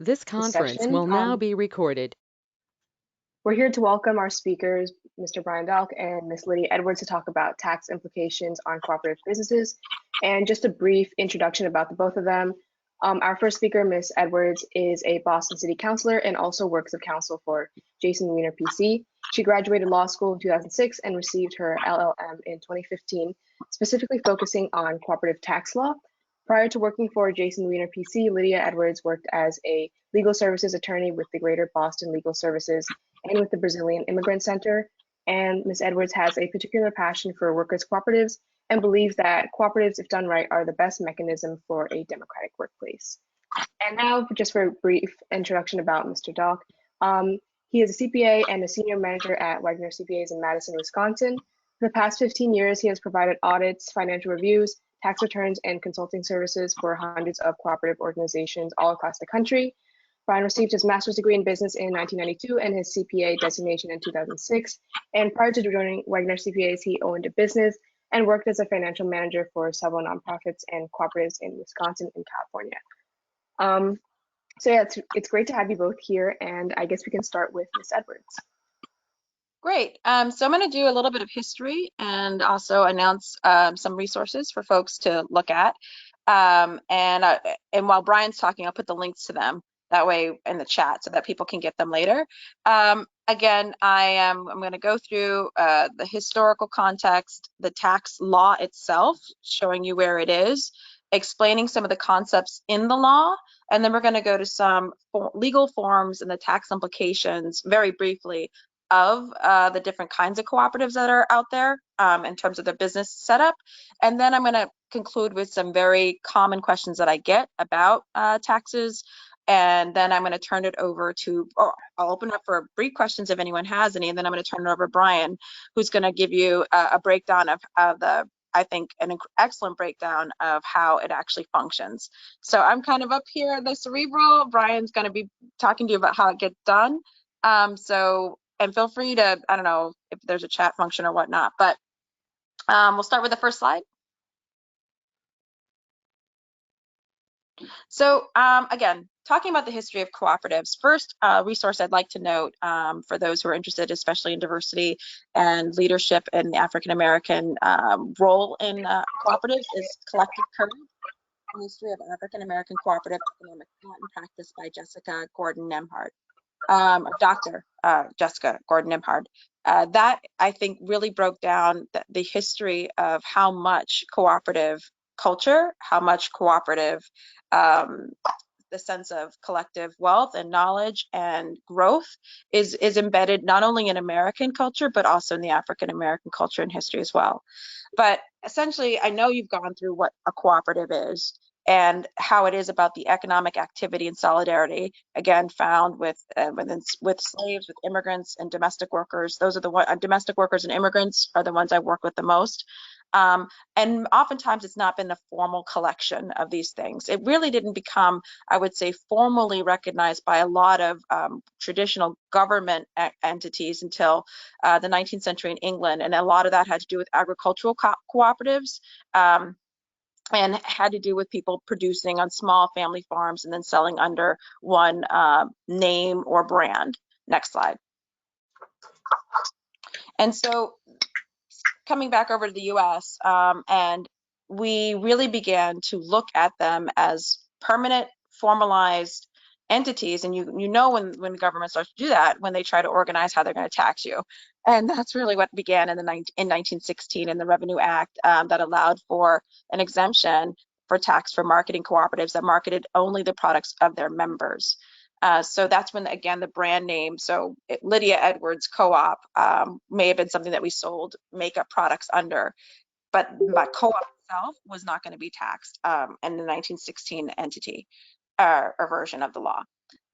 This conference will now be recorded. We're here to welcome our speakers, Mr. Brian Dalk and Ms. Lydia Edwards, to talk about tax implications on cooperative businesses. And just a brief introduction about the both of them. Our first speaker, Ms. Edwards, is a Boston City Councilor and also works of counsel for Jason Weiner PC. She graduated law school in 2006 and received her LLM in 2015, specifically focusing on cooperative tax law. Prior to working for Jason Weiner PC, Lydia Edwards worked as a legal services attorney with the Greater Boston Legal Services and with the Brazilian Immigrant Center. And Ms. Edwards has a particular passion for workers' cooperatives and believes that cooperatives, if done right, are the best mechanism for a democratic workplace. And now, just for a brief introduction about Mr. Dalk. He is a CPA and a senior manager at Wagner CPAs in Madison, Wisconsin. For the past 15 years, he has provided audits, financial reviews, tax returns, and consulting services for hundreds of cooperative organizations all across the country. Brian received his master's degree in business in 1992 and his CPA designation in 2006. And prior to joining Wagner CPAs, he owned a business and worked as a financial manager for several nonprofits and cooperatives in Wisconsin and California. So yeah, it's great to have you both here, and I guess we can start with Ms. Edwards. Great. So I'm going to do a little bit of history and also announce some resources for folks to look at. And while Brian's talking, I'll put the links to them that way in the chat so that people can get them later. Again, I'm going to go through the historical context, the tax law itself, showing you where it is, explaining some of the concepts in the law, and then we're going to go to some legal forms and the tax implications very briefly of the different kinds of cooperatives that are out there in terms of the business setup. And then I'm going to conclude with some very common questions that I get about taxes. And then I'm going to turn it over to, I'll open up for brief questions if anyone has any, and then I'm going to turn it over to Brian, who's going to give you a breakdown of the, I think, an excellent breakdown of how it actually functions. So I'm kind of up here in the cerebral. Brian's going to be talking to you about how it gets done. And feel free to, I don't know if there's a chat function or whatnot, but we'll start with the first slide. So again, talking about the history of cooperatives, first resource I'd like to note for those who are interested, especially in diversity and leadership and the African-American role in cooperatives, is Collective Courage, a history of African-American cooperative economic thought and practice by Jessica Gordon-Nemhard. Dr. Jessica Gordon-Nemhard. That, I think, really broke down the history of how much cooperative culture, how much cooperative, the sense of collective wealth and knowledge and growth is embedded not only in American culture, but also in the African-American culture and history as well. But essentially, I know you've gone through what a cooperative is and how it is about the economic activity and solidarity, again, found with slaves, with immigrants and domestic workers. Those are the domestic workers and immigrants are the ones I work with the most. And oftentimes it's not been a formal collection of these things. It really didn't become, I would say, formally recognized by a lot of traditional government entities until the 19th century in England. And a lot of that had to do with agricultural cooperatives. And had to do with people producing on small family farms and then selling under one name or brand. Next slide. And so coming back over to the US, and we really began to look at them as permanent, formalized entities. And you know when government starts to do that, when they try to organize how they're going to tax you. And that's really what began in 1916 in the Revenue Act that allowed for an exemption for tax for marketing cooperatives that marketed only the products of their members. So that's when, again, the brand name, so Lydia Edwards Co-op may have been something that we sold makeup products under, but Co-op itself was not going to be taxed in the 1916 entity or version of the law.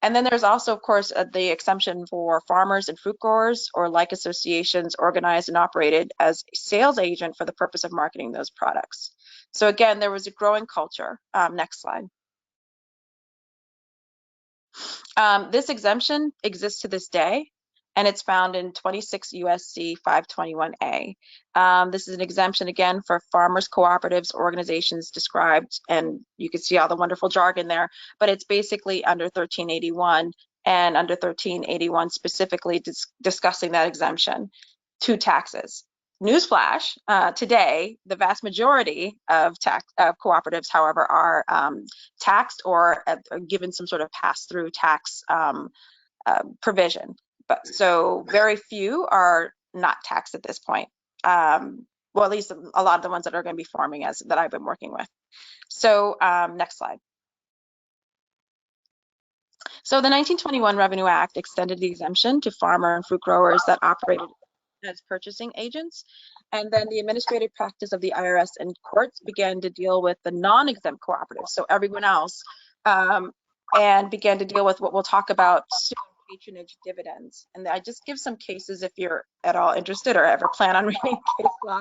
And then there's also, of course, the exemption for farmers and fruit growers or like associations organized and operated as a sales agent for the purpose of marketing those products. So again, there was a growing culture. Next slide. This exemption exists to this day. and it's found in 26 USC 521A. This is an exemption, again, for farmers, cooperatives, organizations described, and you can see all the wonderful jargon there, but it's basically under 1381, and under 1381 specifically discussing that exemption to taxes. Newsflash, today, the vast majority of cooperatives, however, are taxed or given some sort of pass-through tax provision. But so very few are not taxed at this point. Well, at least a lot of the ones that are going to be forming that I've been working with. So next slide. So the 1921 Revenue Act extended the exemption to farmer and fruit growers that operated as purchasing agents. And then the administrative practice of the IRS and courts began to deal with the non-exempt cooperatives, so everyone else, and began to deal with what we'll talk about soon, patronage dividends. And I just give some cases if you're at all interested or ever plan on reading case law,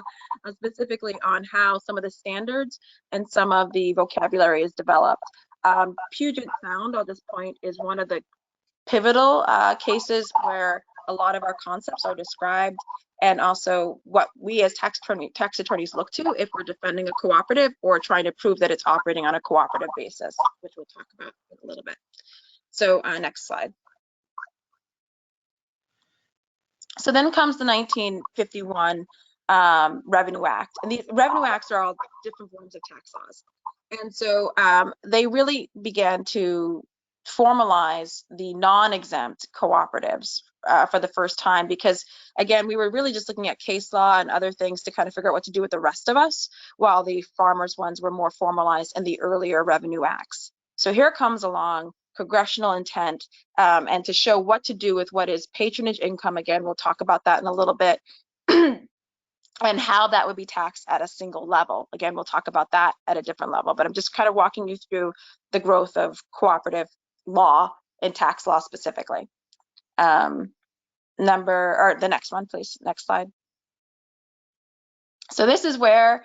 specifically on how some of the standards and some of the vocabulary is developed. Puget Sound, I'll just point, is one of the pivotal cases where a lot of our concepts are described, and also what we as tax attorneys look to if we're defending a cooperative or trying to prove that it's operating on a cooperative basis, which we'll talk about in a little bit. So next slide. So then comes the 1951 Revenue Act, and these Revenue Acts are all different forms of tax laws. And so they really began to formalize the non-exempt cooperatives for the first time, because again, we were really just looking at case law and other things to kind of figure out what to do with the rest of us, while the farmers ones were more formalized in the earlier Revenue Acts. So here comes along congressional intent, and to show what to do with what is patronage income. Again, we'll talk about that in a little bit. And how that would be taxed at a single level. Again, we'll talk about that at a different level, but I'm just kind of walking you through the growth of cooperative law and tax law specifically. The next one, please, next slide. So this is where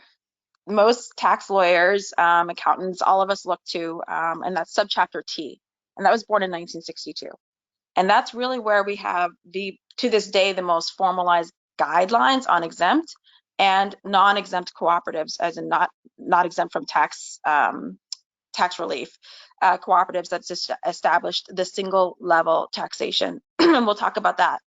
most tax lawyers, accountants, all of us look to, and that's subchapter T, and that was born in 1962. And that's really where we have to this day, the most formalized guidelines on exempt and non-exempt cooperatives, as in not exempt from tax relief, cooperatives that's just established the single level taxation. And we'll talk about that.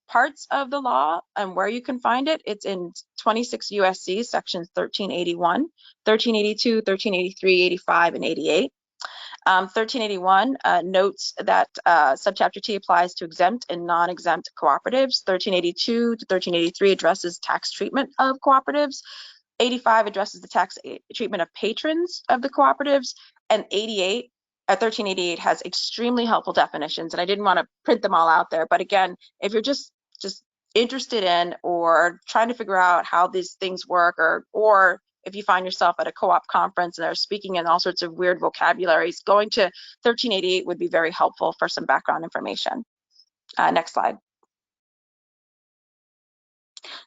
Parts of the law and where you can find it, it's in 26 USC sections 1381, 1382, 1383, 85, and 88. 1381 notes that subchapter T applies to exempt and non-exempt cooperatives. 1382 to 1383 addresses tax treatment of cooperatives. 85 addresses the tax treatment of patrons of the cooperatives, and 1388 has extremely helpful definitions, and I didn't want to print them all out there, but again, if you're just interested in or trying to figure out how these things work, or if you find yourself at a co-op conference and they're speaking in all sorts of weird vocabularies, going to 1388 would be very helpful for some background information. Next slide.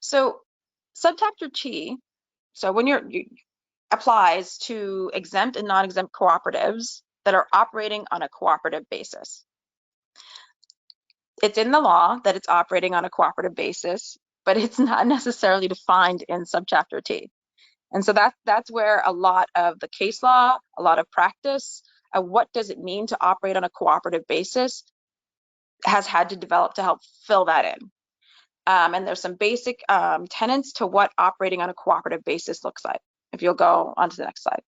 So subchapter T, so when applies to exempt and non-exempt cooperatives that are operating on a cooperative basis. It's in the law that it's operating on a cooperative basis, but it's not necessarily defined in subchapter T. And so that's where a lot of the case law, a lot of practice, what does it mean to operate on a cooperative basis, has had to develop to help fill that in. And there's some basic tenets to what operating on a cooperative basis looks like. If you'll go on to the next slide.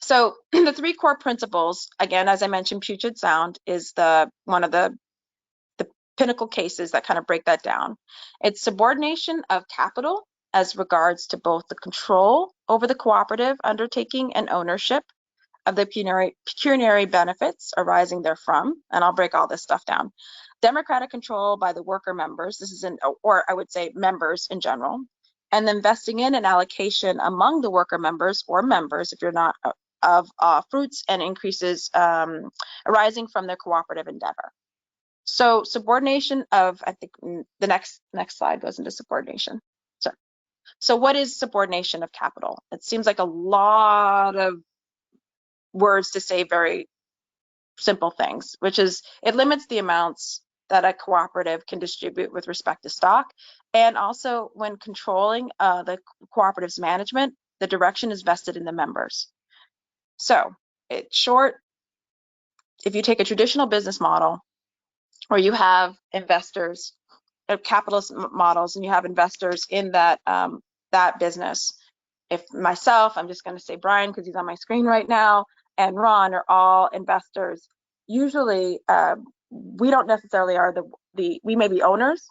So the three core principles, again, as I mentioned, Puget Sound is one of the pinnacle cases that kind of break that down. It's subordination of capital as regards to both the control over the cooperative undertaking and ownership of the pecuniary benefits arising therefrom, and I'll break all this stuff down. Democratic control by the worker members, or I would say members in general, and then vesting in an allocation among the worker members or members, if you're not, of fruits and increases arising from their cooperative endeavor. So subordination of, I think the next slide goes into subordination. So what is subordination of capital? It seems like a lot of words to say very simple things, which is it limits the amounts that a cooperative can distribute with respect to stock. And also when controlling the cooperative's management, the direction is vested in the members. So it's short, if you take a traditional business model where you have investors, capitalist models, and you have investors in that that business. If myself, I'm just going to say Brian because he's on my screen right now, and Ron are all investors. Usually, we don't necessarily are we may be owners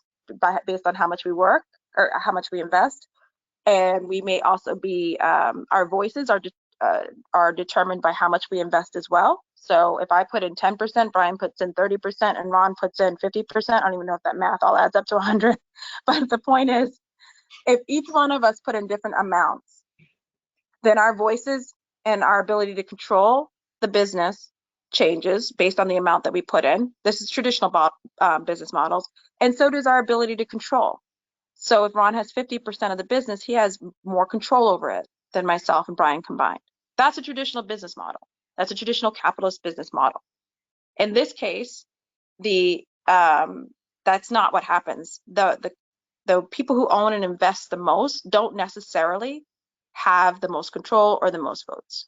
based on how much we work or how much we invest, and we may also be our voices are determined by how much we invest as well. So if I put in 10%, Brian puts in 30%, and Ron puts in 50%. I don't even know if that math all adds up to 100. But the point is, if each one of us put in different amounts, then our voices and our ability to control the business changes based on the amount that we put in. This is traditional business models. And so does our ability to control. So if Ron has 50% of the business, he has more control over it than myself and Brian combined. That's a traditional business model. That's a traditional capitalist business model. In this case, that's not what happens. The people who own and invest the most don't necessarily have the most control or the most votes.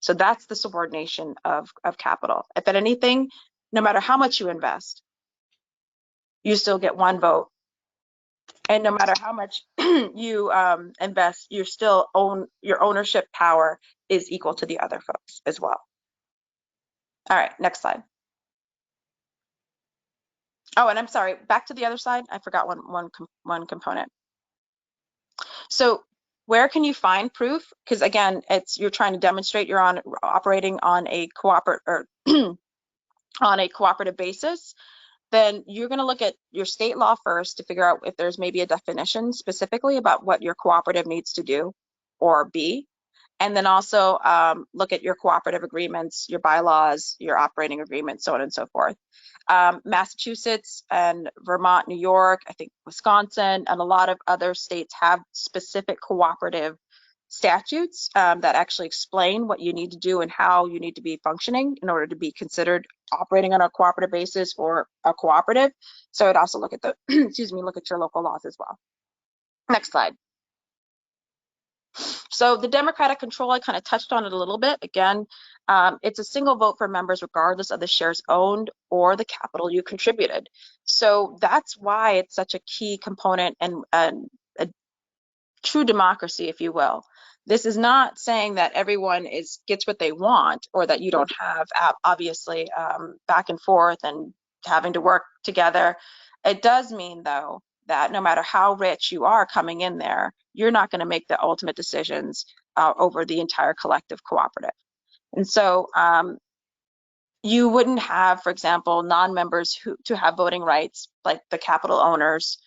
So that's the subordination of capital. If at anything, no matter how much you invest, you still get one vote. And no matter how much you invest, your ownership power is equal to the other folks as well. All right, next slide. Oh, and I'm sorry, back to the other side. I forgot one component. So where can you find proof? Because again, you're trying to demonstrate you're operating on a cooperative basis. Then you're going to look at your state law first to figure out if there's maybe a definition specifically about what your cooperative needs to do or be. And then also look at your cooperative agreements, your bylaws, your operating agreements, so on and so forth. Massachusetts and Vermont, New York, I think Wisconsin, and a lot of other states have specific cooperative statutes that actually explain what you need to do and how you need to be functioning in order to be considered operating on a cooperative basis or a cooperative. So I'd also look at the, excuse me, look at your local laws as well. Next slide. So the democratic control, I kind of touched on it a little bit. Again, it's a single vote for members regardless of the shares owned or the capital you contributed. So that's why it's such a key component and a true democracy, if you will. This is not saying that everyone gets what they want or that you don't have, obviously, back and forth and having to work together. It does mean, though, that no matter how rich you are coming in there, you're not going to make the ultimate decisions over the entire collective cooperative. And so you wouldn't have, for example, non-members to have voting rights like the capital owners,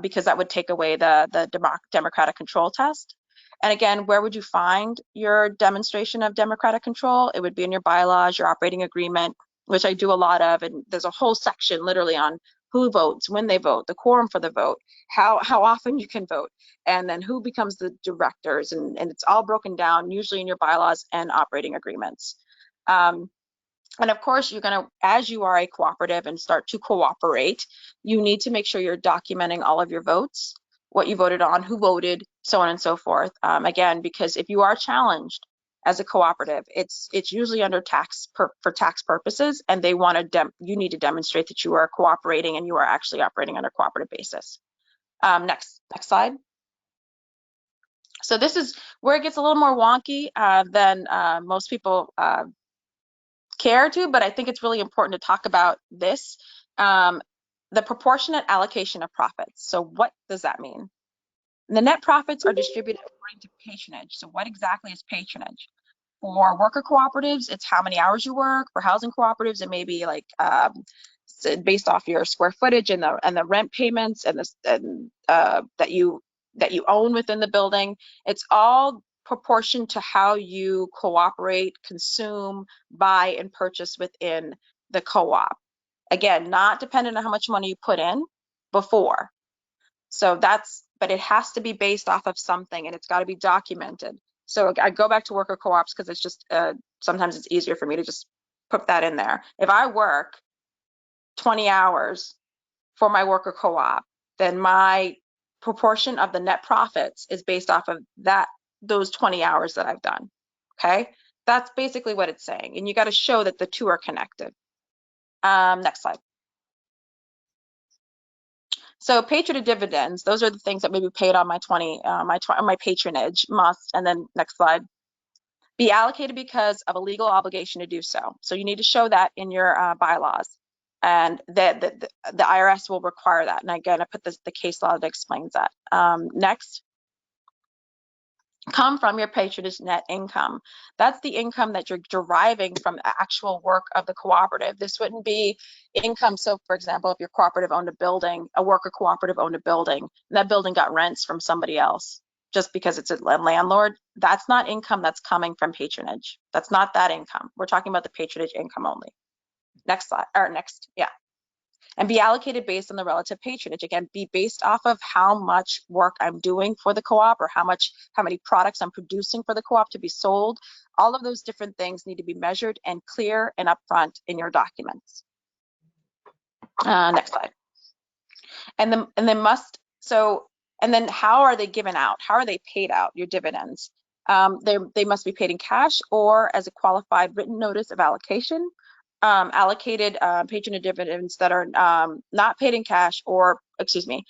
because that would take away the democratic control test. And again, where would you find your demonstration of democratic control? It would be in your bylaws, your operating agreement, which I do a lot of, and there's a whole section literally on who votes, when they vote, the quorum for the vote, how often you can vote, and then who becomes the directors, and it's all broken down, usually in your bylaws and operating agreements. And of course, you're going to, as you are a cooperative and start to cooperate, you need to make sure you're documenting all of your votes, what you voted on, who voted, so on and so forth. Again, because if you are challenged as a cooperative, it's usually under for tax purposes, and they want to you need to demonstrate that you are cooperating and you are actually operating on a cooperative basis. Next slide. So this is where it gets a little more wonky than most people care to, but I think it's really important to talk about this. The proportionate allocation of profits. So what does that mean? The net profits are distributed according to patronage. So what exactly is patronage? For worker cooperatives, it's how many hours you work. For housing cooperatives, it may be like based off your square footage and the rent payments and that you own within the building. It's all proportion to how you cooperate, consume, buy, and purchase within the co-op. Again, not dependent on how much money you put in before. So but it has to be based off of something, and it's got to be documented. So I go back to worker co-ops because it's just sometimes it's easier for me to just put that in there. If I work 20 hours for my worker co-op, then my proportion of the net profits is based off of those 20 hours that I've done. Okay, that's basically what it's saying, and you got to show that the two are connected. Next slide. So Patriot Dividends, those are the things that may be paid on my patronage must, and then next slide, be allocated because of a legal obligation to do so. So you need to show that in your bylaws, and the IRS will require that. And again, I put the case law that explains that. Next. Come from your patronage net income. That's the income that you're deriving from the actual work of the cooperative. This wouldn't be income. So for example, if your cooperative owned a building, a worker cooperative owned a building, and that building got rents from somebody else just because it's a landlord, that's not income that's coming from patronage. That's not that income. We're talking about the patronage income only. Next slide, or next, yeah. And be allocated based on the relative patronage. Again, be based off of how much work I'm doing for the co-op, or how many products I'm producing for the co-op to be sold. All of those different things need to be measured and clear and upfront in your documents. Next slide. And then how are they given out? How are they paid out, your dividends? They must be paid in cash or as a qualified written notice of allocation. Allocated patronage dividends that are not paid in cash, or excuse me,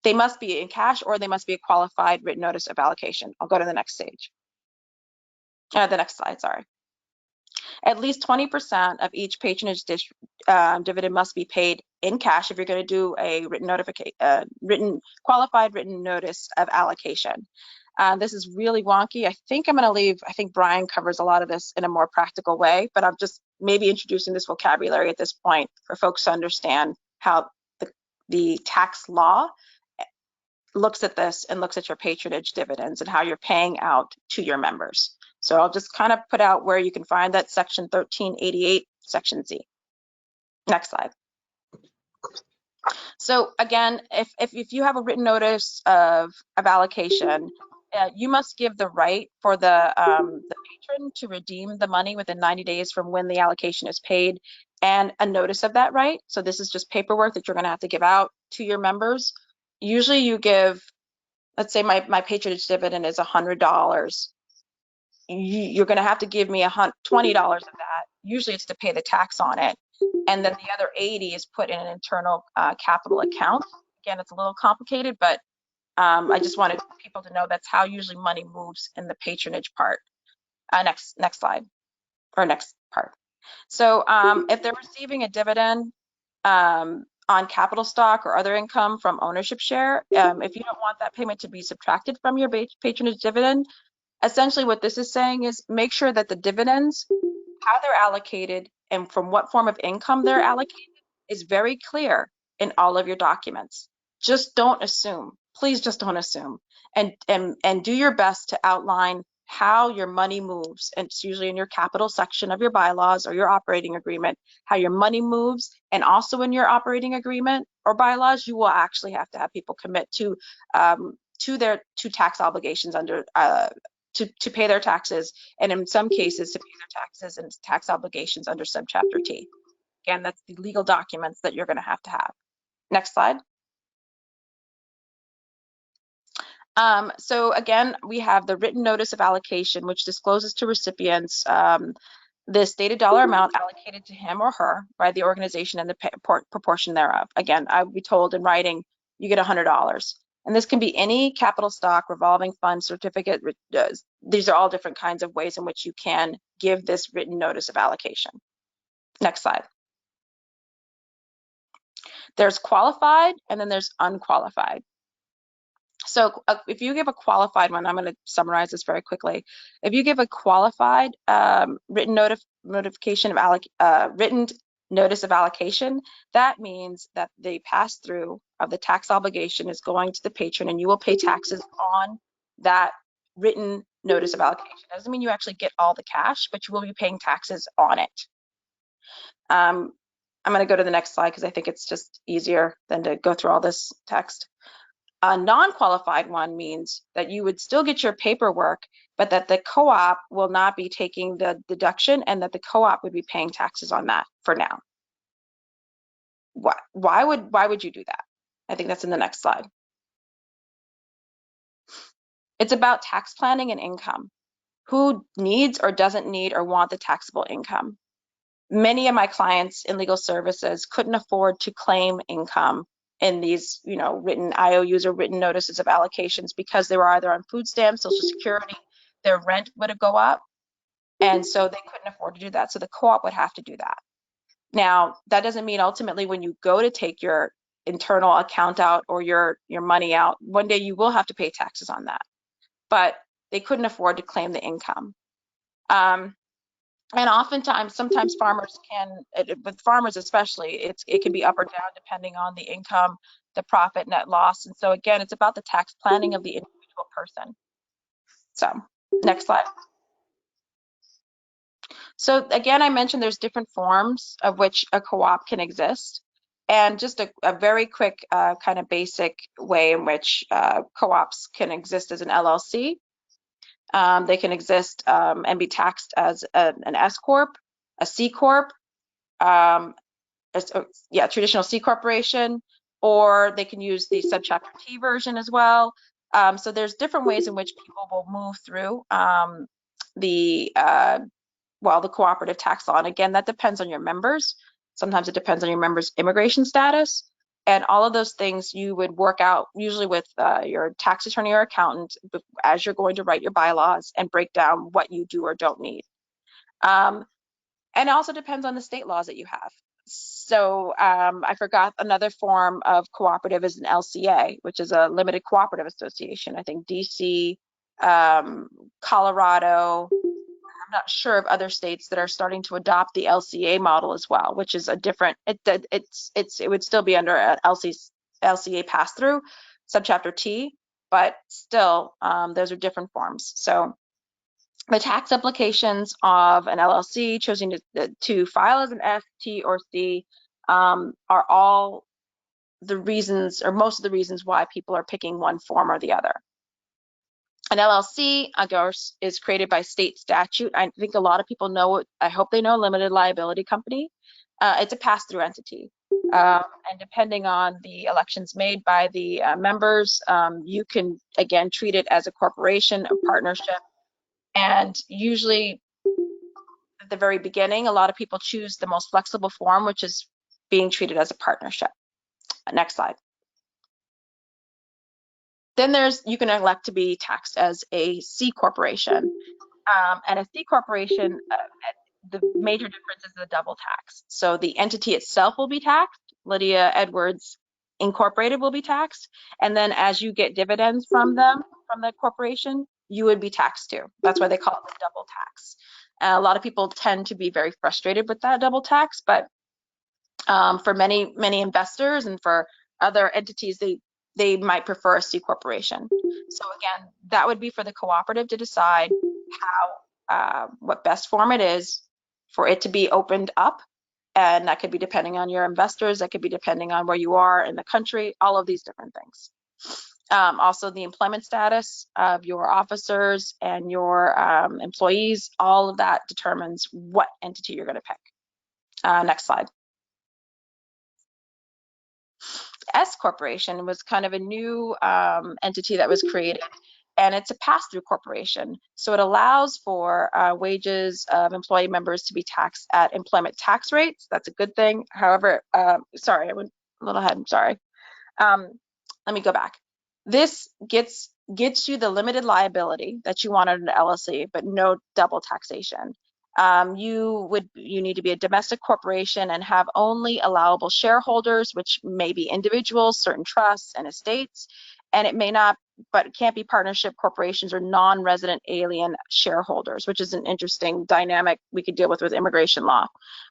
they must be in cash or they must be a qualified written notice of allocation. I'll go to the next stage. The next slide, sorry. At least 20% of each patronage dividend must be paid in cash if you're going to do a qualified written notice of allocation. This is really wonky. I think Brian covers a lot of this in a more practical way, but I'm just maybe introducing this vocabulary at this point for folks to understand how the tax law looks at this and looks at your patronage dividends and how you're paying out to your members. So I'll just kind of put out where you can find that, section 1388, section Z. Next slide. So again, if you have a written notice of allocation, you must give the right for the patron to redeem the money within 90 days from when the allocation is paid, and a notice of that right. So this is just paperwork that you're going to have to give out to your members. Usually you give, let's say my patronage dividend is $100. You're going to have to give me $20 of that. Usually it's to pay the tax on it, and then the other 80 is put in an internal capital account. Again, it's a little complicated, but I just wanted people to know that's how usually money moves in the patronage part. Next slide, or next part. So if they're receiving a dividend on capital stock or other income from ownership share, if you don't want that payment to be subtracted from your patronage dividend, essentially what this is saying is make sure that the dividends, how they're allocated and from what form of income they're allocated is very clear in all of your documents. Just don't assume. Please just don't assume. And do your best to outline how your money moves. And it's usually in your capital section of your bylaws or your operating agreement, how your money moves. And also in your operating agreement or bylaws, you will actually have to have people commit to their tax obligations under to pay their taxes, and in some cases to pay their taxes and tax obligations under subchapter T. Again, that's the legal documents that you're going to have. Next slide. So again, we have the written notice of allocation, which discloses to recipients the stated dollar amount allocated to him or her by the organization and the proportion thereof. Again, I would be told in writing, you get $100. And this can be any capital stock, revolving fund, certificate. These are all different kinds of ways in which you can give this written notice of allocation. Next slide. There's qualified and then there's unqualified. So if you give a qualified one, I'm going to summarize this very quickly. If you give a qualified written notice of allocation, that means that the pass-through of the tax obligation is going to the patron, and you will pay taxes on that written notice of allocation. It doesn't mean you actually get all the cash, but you will be paying taxes on it. I'm going to go to the next slide because I think it's just easier than to go through all this text. A non-qualified one means that you would still get your paperwork but that the co-op will not be taking the deduction and that the co-op would be paying taxes on that for now. Why would you do that? I think that's in the next slide. It's about tax planning and income. Who needs or doesn't need or want the taxable income? Many of my clients in legal services couldn't afford to claim income in these, written IOUs or written notices of allocations because they were either on food stamps, Social Security, their rent would go up, and so they couldn't afford to do that. So the co-op would have to do that. Now, that doesn't mean ultimately when you go to take your internal account out or your money out, one day you will have to pay taxes on that. But they couldn't afford to claim the income. And oftentimes, sometimes farmers can, with farmers especially, it can be up or down depending on the income, the profit, net loss. And so again, it's about the tax planning of the individual person. So next slide. So again, I mentioned there's different forms of which a co-op can exist. And just a very quick kind of basic way in which co-ops can exist as an LLC. They can exist and be taxed as an S Corp, a C Corp, traditional C corporation, or they can use the subchapter T version as well. So there's different ways in which people will move through the cooperative tax law. And again, that depends on your members. Sometimes it depends on your members' immigration status. And all of those things you would work out usually with your tax attorney or accountant as you're going to write your bylaws and break down what you do or don't need. And it also depends on the state laws that you have. So I forgot another form of cooperative is an LCA, which is a limited cooperative association. I think DC, Colorado, I'm not sure of other states that are starting to adopt the LCA model as well, which is a different, it would still be under an LCA pass-through, subchapter T, but still those are different forms. So the tax applications of an LLC choosing to file as an S, T, or C are all the reasons, or most of the reasons why people are picking one form or the other. An LLC, of course, is created by state statute. I think a lot of people know, I hope they know, limited liability company. It's a pass-through entity. And depending on the elections made by the members, you can, again, treat it as a corporation, a partnership. And usually at the very beginning, a lot of people choose the most flexible form, which is being treated as a partnership. Next slide. Then you can elect to be taxed as a C corporation. And a C corporation, the major difference is the double tax. So the entity itself will be taxed. Lydia Edwards Incorporated will be taxed. And then as you get dividends from them, from the corporation, you would be taxed too. That's why they call it the double tax. A lot of people tend to be very frustrated with that double tax, but for many investors and for other entities, they might prefer a C corporation. So again, that would be for the cooperative to decide what best form it is for it to be opened up. And that could be depending on your investors, that could be depending on where you are in the country, all of these different things. Also the employment status of your officers and your employees, all of that determines what entity you're going to pick. Next slide. S corporation was kind of a new entity that was created, and it's a pass-through corporation. So it allows for wages of employee members to be taxed at employment tax rates. That's a good thing. However, sorry, I went a little ahead. I'm sorry. Let me go back. This gets you the limited liability that you want in an LLC, but no double taxation. You need to be a domestic corporation and have only allowable shareholders, which may be individuals, certain trusts and estates, and but it can't be partnership corporations or non-resident alien shareholders, which is an interesting dynamic we could deal with immigration law.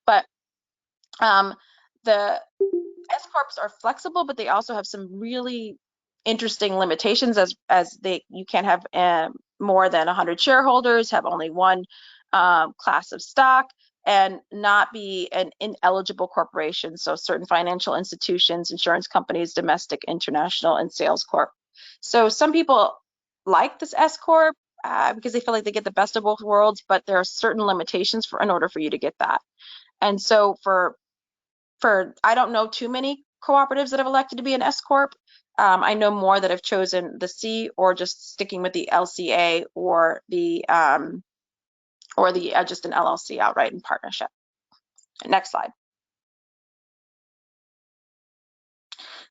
But the S corps are flexible, but they also have some really interesting limitations as you can't have more than 100 shareholders, have only one class of stock, and not be an ineligible corporation. So certain financial institutions, insurance companies, domestic, international, and sales corp. So some people like this S corp. because they feel like they get the best of both worlds, but there are certain limitations in order for you to get that. And so for I don't know too many cooperatives that have elected to be an S Corp. I know more that have chosen the C or just sticking with the LCA or the just an LLC outright in partnership. Next slide.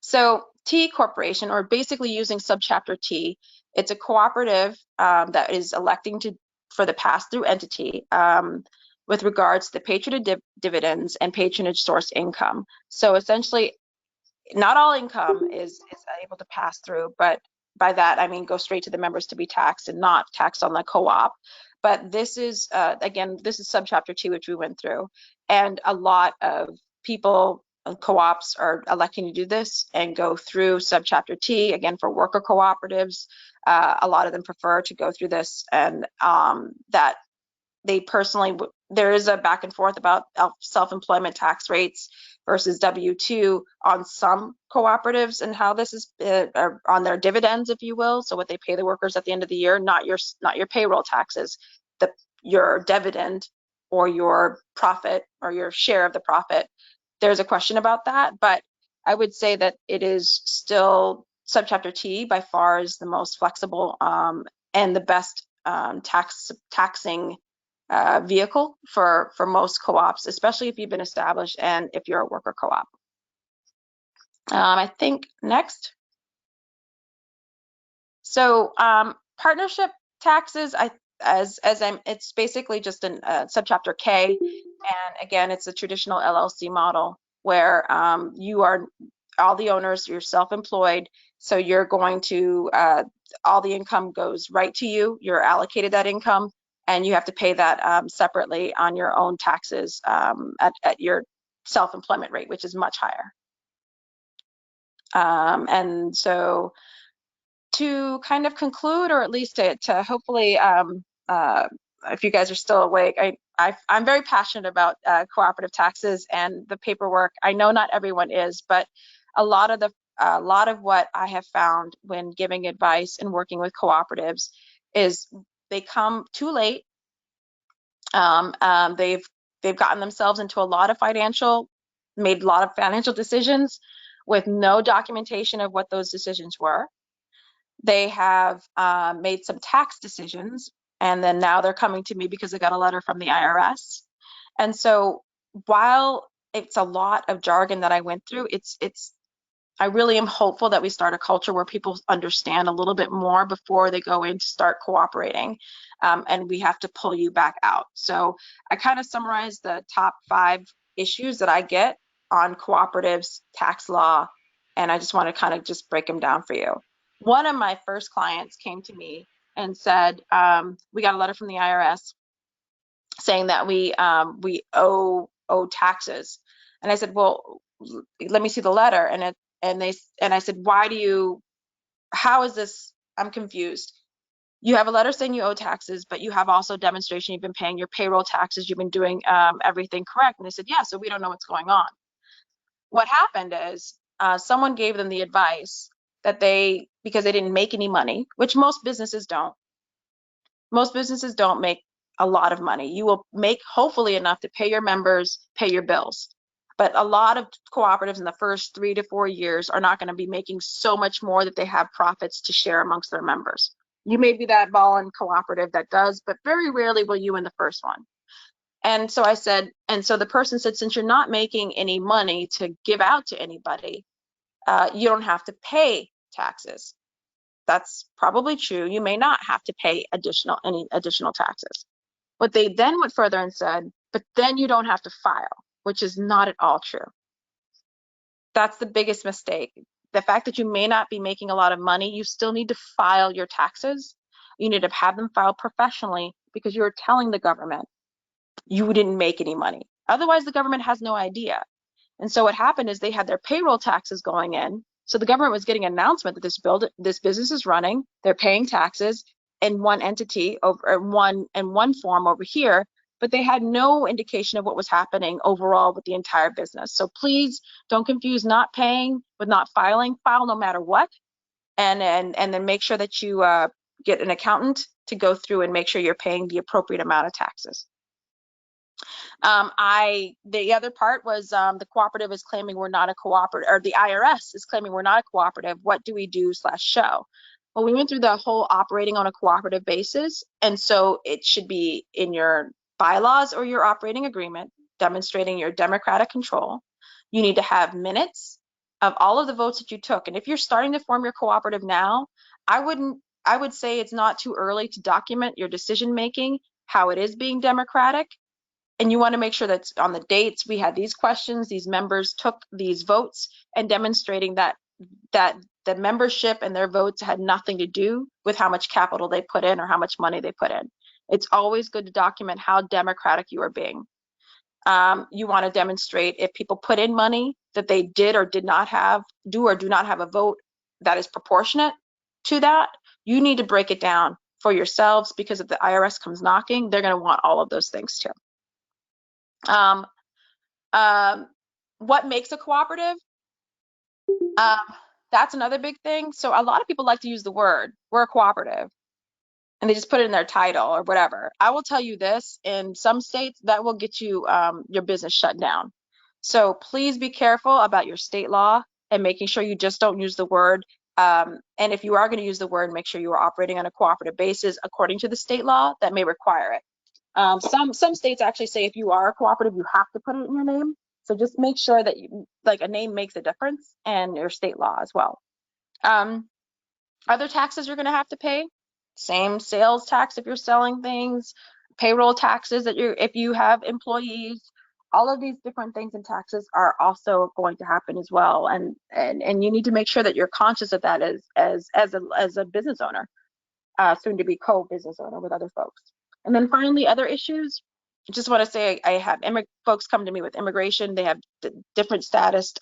So T Corporation, or basically using subchapter T, it's a cooperative that is electing for the pass-through entity with regards to the Patriot Dividends and patronage source income. So essentially, not all income is able to pass through, but by that I mean go straight to the members to be taxed and not taxed on the co-op. But this is again, this is subchapter T, which we went through, and a lot of people, co-ops, are electing to do this and go through subchapter T. Again, for worker cooperatives, a lot of them prefer to go through this, and that they personally, there is a back and forth about self-employment tax rates versus W-2 on some cooperatives, and how this is on their dividends, if you will. So what they pay the workers at the end of the year, not your payroll taxes, your dividend or your profit or your share of the profit. There's a question about that, but I would say that it is still subchapter T by far is the most flexible and the best taxing vehicle for most co-ops, especially if you've been established and if you're a worker co-op. I think next. So partnership taxes, it's basically just a subchapter K, and again, it's a traditional LLC model where you are all the owners, you're self-employed, so you're going to all the income goes right to you. You're allocated that income, and you have to pay that separately on your own taxes at your self-employment rate, which is much higher. And so to kind of conclude, or at least to hopefully, if you guys are still awake, I'm very passionate about cooperative taxes and the paperwork. I know not everyone is, but a lot of what I have found when giving advice and working with cooperatives is they come too late. They've gotten themselves into made a lot of financial decisions with no documentation of what those decisions were. They have made some tax decisions, and then now they're coming to me because they got a letter from the IRS. And so while it's a lot of jargon that I went through, I really am hopeful that we start a culture where people understand a little bit more before they go in to start cooperating, and we have to pull you back out. So I kind of summarized the top 5 issues that I get on cooperatives, tax law, and I just want to kind of just break them down for you. One of my first clients came to me and said, we got a letter from the IRS saying that we owe taxes. And I said, well, let me see the letter. And I said, how is this? I'm confused. You have a letter saying you owe taxes, but you have also demonstration you've been paying your payroll taxes, you've been doing everything correct. And they said, yeah, so we don't know what's going on. What happened is someone gave them the advice that because they didn't make any money, which most businesses don't. Most businesses don't make a lot of money. You will make hopefully enough to pay your members, pay your bills. But a lot of cooperatives in the first 3 to 4 years are not going to be making so much more that they have profits to share amongst their members. You may be that ball-in cooperative that does, but very rarely will you in the first one. And so I said, and so the person said, since you're not making any money to give out to anybody, you don't have to pay taxes. That's probably true. You may not have to pay any additional taxes. But they then went further and said, but then you don't have to file, which is not at all true. That's the biggest mistake. The fact that you may not be making a lot of money, you still need to file your taxes. You need to have them filed professionally because you're telling the government you didn't make any money. Otherwise, the government has no idea. And so what happened is they had their payroll taxes going in. So the government was getting an announcement that this business is running, they're paying taxes in one entity in one form over here, but they had no indication of what was happening overall with the entire business. So please don't confuse not paying with not filing. File no matter what, and then make sure that you get an accountant to go through and make sure you're paying the appropriate amount of taxes. The other part was the cooperative is claiming we're not a cooperative, or the IRS is claiming we're not a cooperative. What do we do / show? Well, we went through the whole operating on a cooperative basis, and so it should be in your bylaws or your operating agreement demonstrating your democratic control. You need to have minutes of all of the votes that you took. And if you're starting to form your cooperative now, I would say it's not too early to document your decision making, how it is being democratic. And you want to make sure that on the dates we had these questions, these members took these votes, and demonstrating that the membership and their votes had nothing to do with how much capital they put in or how much money they put in. It's always good to document how democratic you are being. You want to demonstrate if people put in money that they did or did not have, do or do not have a vote that is proportionate to that. You need to break it down for yourselves, because if the IRS comes knocking, they're going to want all of those things too. What makes a cooperative? That's another big thing. So a lot of people like to use the word, we're a cooperative, and they just put it in their title or whatever. I will tell you this, in some states that will get you your business shut down. So please be careful about your state law and making sure you just don't use the word. And if you are going to use the word, make sure you are operating on a cooperative basis according to the state law that may require it. Some states actually say if you are a cooperative, you have to put it in your name. So just make sure that you, like, a name makes a difference, and your state law as well. Other taxes you're going to have to pay, same sales tax if you're selling things, payroll taxes if you have employees. All of these different things and taxes are also going to happen as well, and you need to make sure that you're conscious of that as a business owner, soon to be co-business owner with other folks. And then finally, other issues. I just want to say I have folks come to me with immigration. They have different status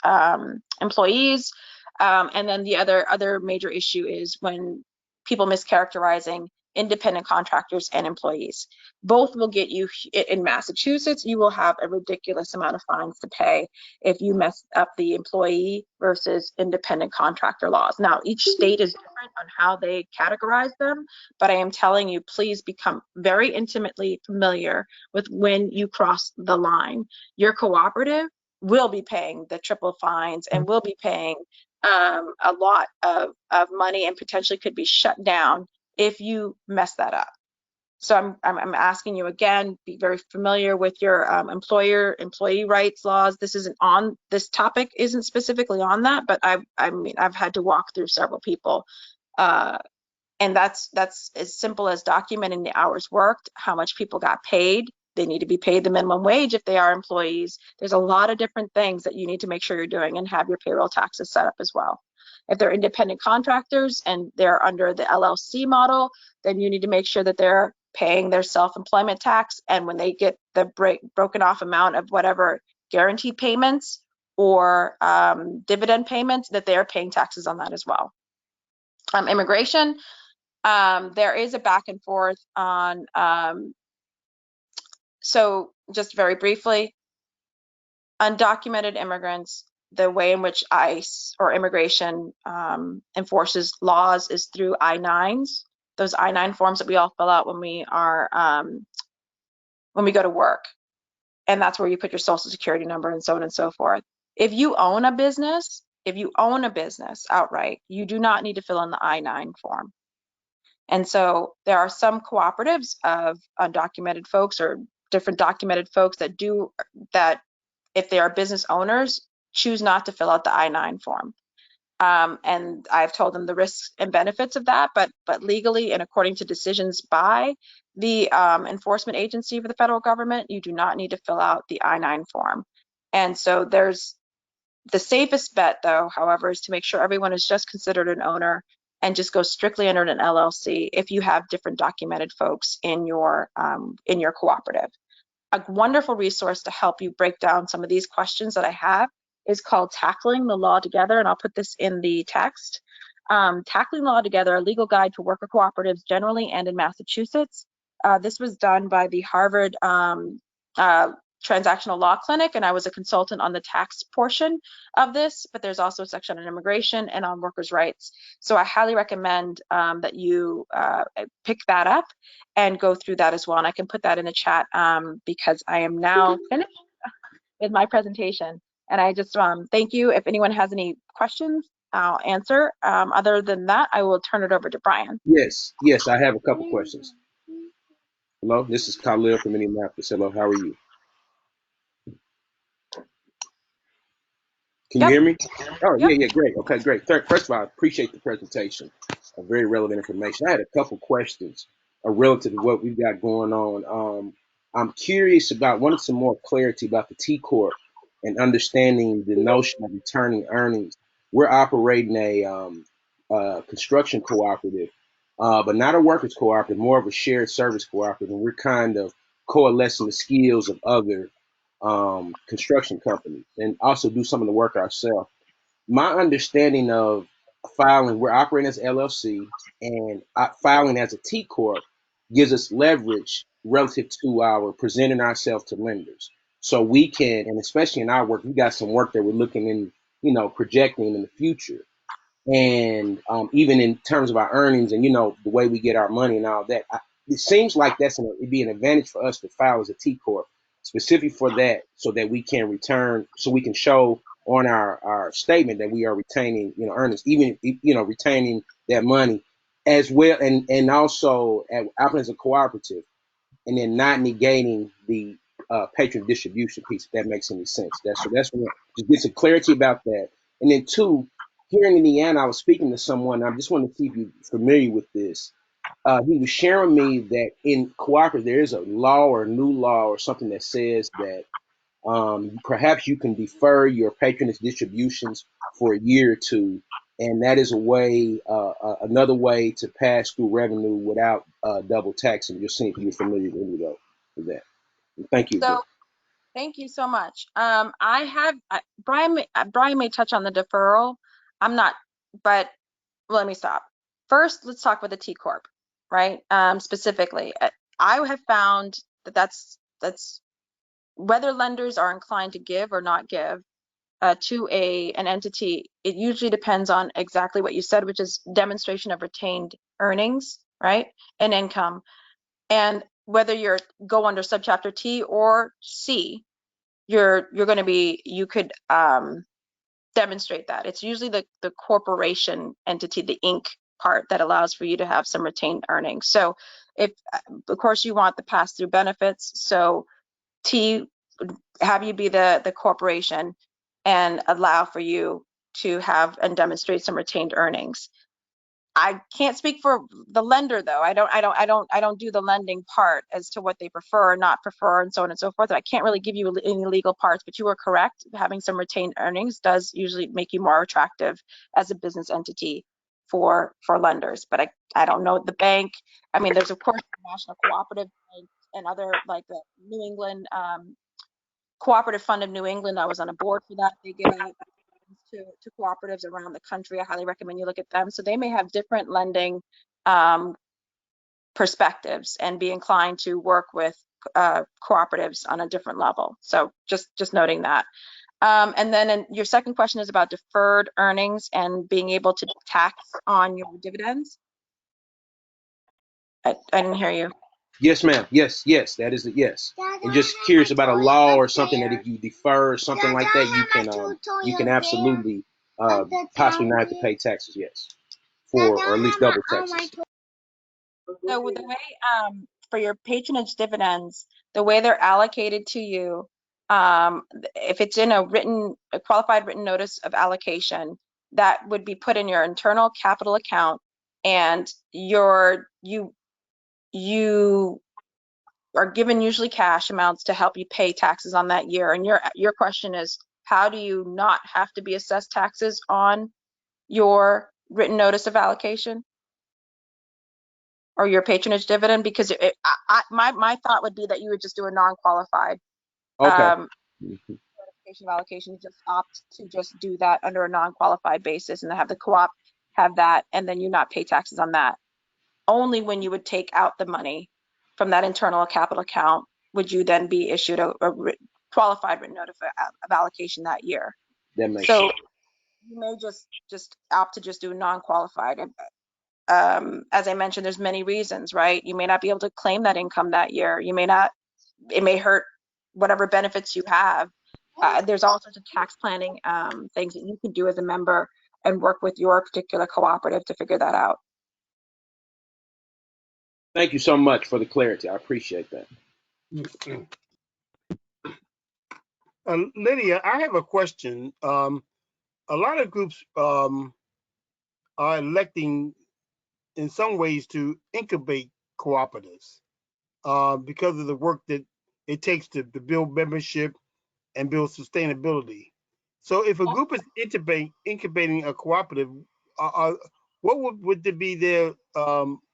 employees. And then the other major issue is when people mischaracterizing independent contractors and employees. Both will get you, in Massachusetts, you will have a ridiculous amount of fines to pay if you mess up the employee versus independent contractor laws. Now, each state is different on how they categorize them, but I am telling you, please become very intimately familiar with when you cross the line. Your cooperative will be paying the triple fines and will be paying a lot of money, and potentially could be shut down if you mess that up. So I'm asking you again, be very familiar with your employee rights laws. This topic isn't specifically on that, but I've had to walk through several people, and that's as simple as documenting the hours worked, how much people got paid. They need to be paid the minimum wage if they are employees. There's a lot of different things that you need to make sure you're doing, and have your payroll taxes set up as well. If they're independent contractors and they're under the LLC model, then you need to make sure that they're paying their self-employment tax, and when they get the broken off amount of whatever guaranteed payments or dividend payments, that they are paying taxes on that as well. Immigration, there is a back and forth on, so just very briefly, undocumented immigrants, the way in which ICE or immigration enforces laws is through I-9s, those I-9 forms that we all fill out when we go to work. And that's where you put your social security number and so on and so forth. If you own a business outright, you do not need to fill in the I-9 form. And so there are some cooperatives of undocumented folks or different documented folks that do that. If they are business owners, choose not to fill out the I-9 form. And I've told them the risks and benefits of that, but legally and according to decisions by the enforcement agency for the federal government, you do not need to fill out the I-9 form. And so there's the safest bet, though, however, is to make sure everyone is just considered an owner and just go strictly under an LLC if you have different documented folks in your cooperative. A wonderful resource to help you break down some of these questions that I have is called Tackling the Law Together, and I'll put this in the text. Tackling Law Together, a legal guide to worker cooperatives generally and in Massachusetts. This was done by the Harvard transactional law clinic, and I was a consultant on the tax portion of this, but there's also a section on immigration and on workers' rights. So I highly recommend that you pick that up and go through that as well. And I can put that in the chat because I am now finished with my presentation. And I just thank you. If anyone has any questions, I'll answer. Other than that, I will turn it over to Brian. Yes, I have a couple questions. Hello, this is Khalil from Indianapolis. Hello, how are you? Can you hear me? Oh, yeah, great. Okay, great. First of all, I appreciate the presentation. Very relevant information. I had a couple questions relative to what we've got going on. I'm curious about, wanted some more clarity about the TCorp and understanding the notion of returning earnings. We're operating a construction cooperative, but not a workers cooperative, more of a shared service cooperative, and we're kind of coalescing the skills of other construction companies and also do some of the work ourselves. My understanding of filing, we're operating as LLC, and filing as a T Corp gives us leverage relative to our presenting ourselves to lenders. So we can, and especially in our work, we got some work that we're looking in, projecting in the future. And even in terms of our earnings and, the way we get our money and all that, it seems like it'd be an advantage for us to file as a T Corp specifically for that, so that we can return, so we can show on our statement that we are retaining, earnings, even, retaining that money as well. And also operating as a cooperative, and then not negating the patron distribution piece, if that makes any sense. That's one, just get some clarity about that. And then two, here in Indiana, I was speaking to someone. I just want to see if you're familiar with this. He was sharing me that in cooperative, there is a law or a new law or something that says that perhaps you can defer your patronage distributions for a year or two, and that is a way, another way to pass through revenue without double taxing. Just seeing if you're familiar with that. And thank you again. So, thank you so much. Brian may touch on the deferral. I'm not, but let me stop. First, let's talk about the T Corp, right? Specifically, I have found that that's whether lenders are inclined to give or not give to an entity. It usually depends on exactly what you said, which is demonstration of retained earnings, right, and income. And whether you're go under subchapter T or C, you're going to be, you could demonstrate that. It's usually the corporation entity, the Inc. part, that allows for you to have some retained earnings. So if, of course, you want the pass-through benefits, so T, have you be the corporation and allow for you to have and demonstrate some retained earnings. I can't speak for the lender though. I don't do the lending part as to what they prefer or not prefer and so on and so forth. I can't really give you any legal parts, but you are correct. Having some retained earnings does usually make you more attractive as a business entity for lenders. But I don't know the bank. I mean, there's of course the National Cooperative Bank and other, like the New England Cooperative Fund of New England. I was on a board for that. They give out to cooperatives around the country. I highly recommend you look at them. So they may have different lending perspectives and be inclined to work with cooperatives on a different level. So just noting that. And then your second question is about deferred earnings and being able to tax on your dividends. I didn't hear you. Yes, ma'am. Yes, that is it. Yes. And just curious about a law or something that if you defer or something like that, you can absolutely possibly not have to pay taxes. Yes, or at least double taxes. So the way for your patronage dividends, the way they're allocated to you, if it's in a qualified written notice of allocation, that would be put in your internal capital account, and you are given usually cash amounts to help you pay taxes on that year. And your question is, how do you not have to be assessed taxes on your written notice of allocation or your patronage dividend? Because my thought would be that you would just do a non-qualified notification of allocation. You just opt to just do that under a non-qualified basis and have the co-op have that, and then you not pay taxes on that. Only when you would take out the money from that internal capital account would you then be issued qualified written notice of allocation that year. That makes So sense. you may just opt to just do non-qualified. As I mentioned, there's many reasons, right? You may not be able to claim that income that year. You may not, it may hurt whatever benefits you have. There's all sorts of tax planning things that you can do as a member and work with your particular cooperative to figure that out. Thank you so much for the clarity. I appreciate that. Lydia, I have a question. A lot of groups are electing in some ways to incubate cooperatives because of the work that it takes to build membership and build sustainability. So if a group is incubating a cooperative, what would be their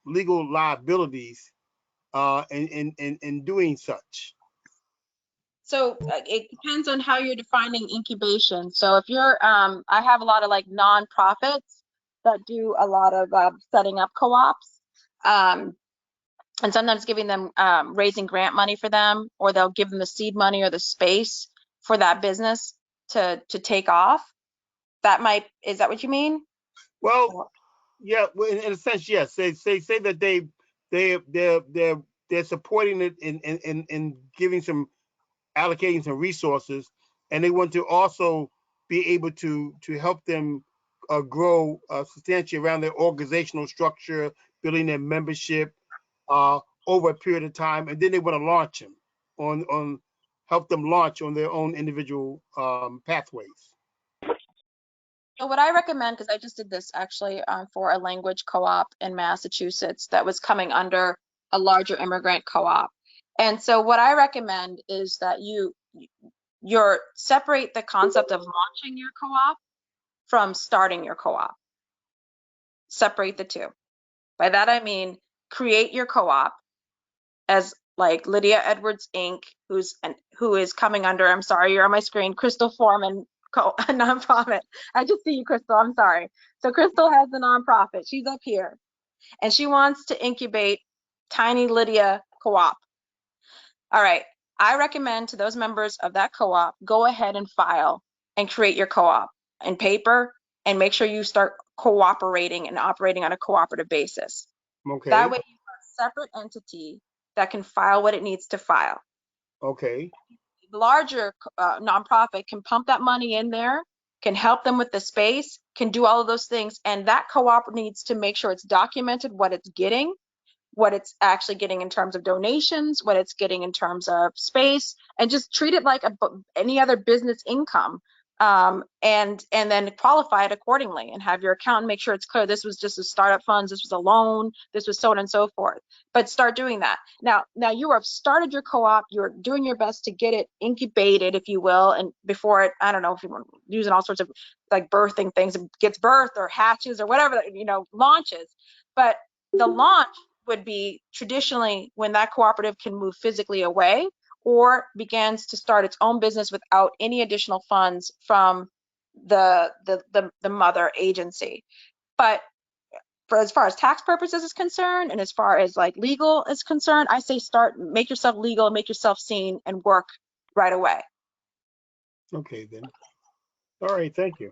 legal liabilities in doing such? So it depends on how you're defining incubation. So if you're, I have a lot of like nonprofits that do a lot of setting up co-ops, and sometimes giving them, raising grant money for them, or they'll give them the seed money or the space for that business to take off. That might, is that what you mean? Well, yeah, well, in a sense, yes. Say that they're supporting it in giving some, allocating some resources, and they want to also be able to help them grow substantially around their organizational structure, building their membership over a period of time, and then they want to launch them on help them launch on their own individual pathways. So what I recommend, because I just did this actually for a language co-op in Massachusetts that was coming under a larger immigrant co-op. And so what I recommend is that you're separate the concept of launching your co-op from starting your co-op. Separate the two. By that I mean create your co-op as like Lydia Edwards Inc., who is coming under, I'm sorry, you're on my screen, Crystal Foreman nonprofit. I just see you, Crystal. I'm sorry. So Crystal has the nonprofit. She's up here, and she wants to incubate Tiny Lydia Co-op. All right. I recommend to those members of that co-op, go ahead and file and create your co-op in paper, and make sure you start cooperating and operating on a cooperative basis. Okay. That way, you have a separate entity that can file what it needs to file. Okay. The larger nonprofit can pump that money in there, can help them with the space, can do all of those things. And that co-op needs to make sure it's documented what it's getting, what it's actually getting in terms of donations, what it's getting in terms of space, and just treat it like any other business income. And then qualify it accordingly, and have your accountant make sure it's clear this was just a startup funds, this was a loan, this was so on and so forth. But start doing that. Now you have started your co-op, you're doing your best to get it incubated, if you will, and before it, I don't know if you want using all sorts of like birthing things, it gets birthed or hatches or whatever, launches. But the launch would be traditionally when that cooperative can move physically away, or begins to start its own business without any additional funds from the mother agency. But for as far as tax purposes is concerned, and as far as like legal is concerned, I say make yourself legal, make yourself seen, and work right away. Okay then. All right, thank you.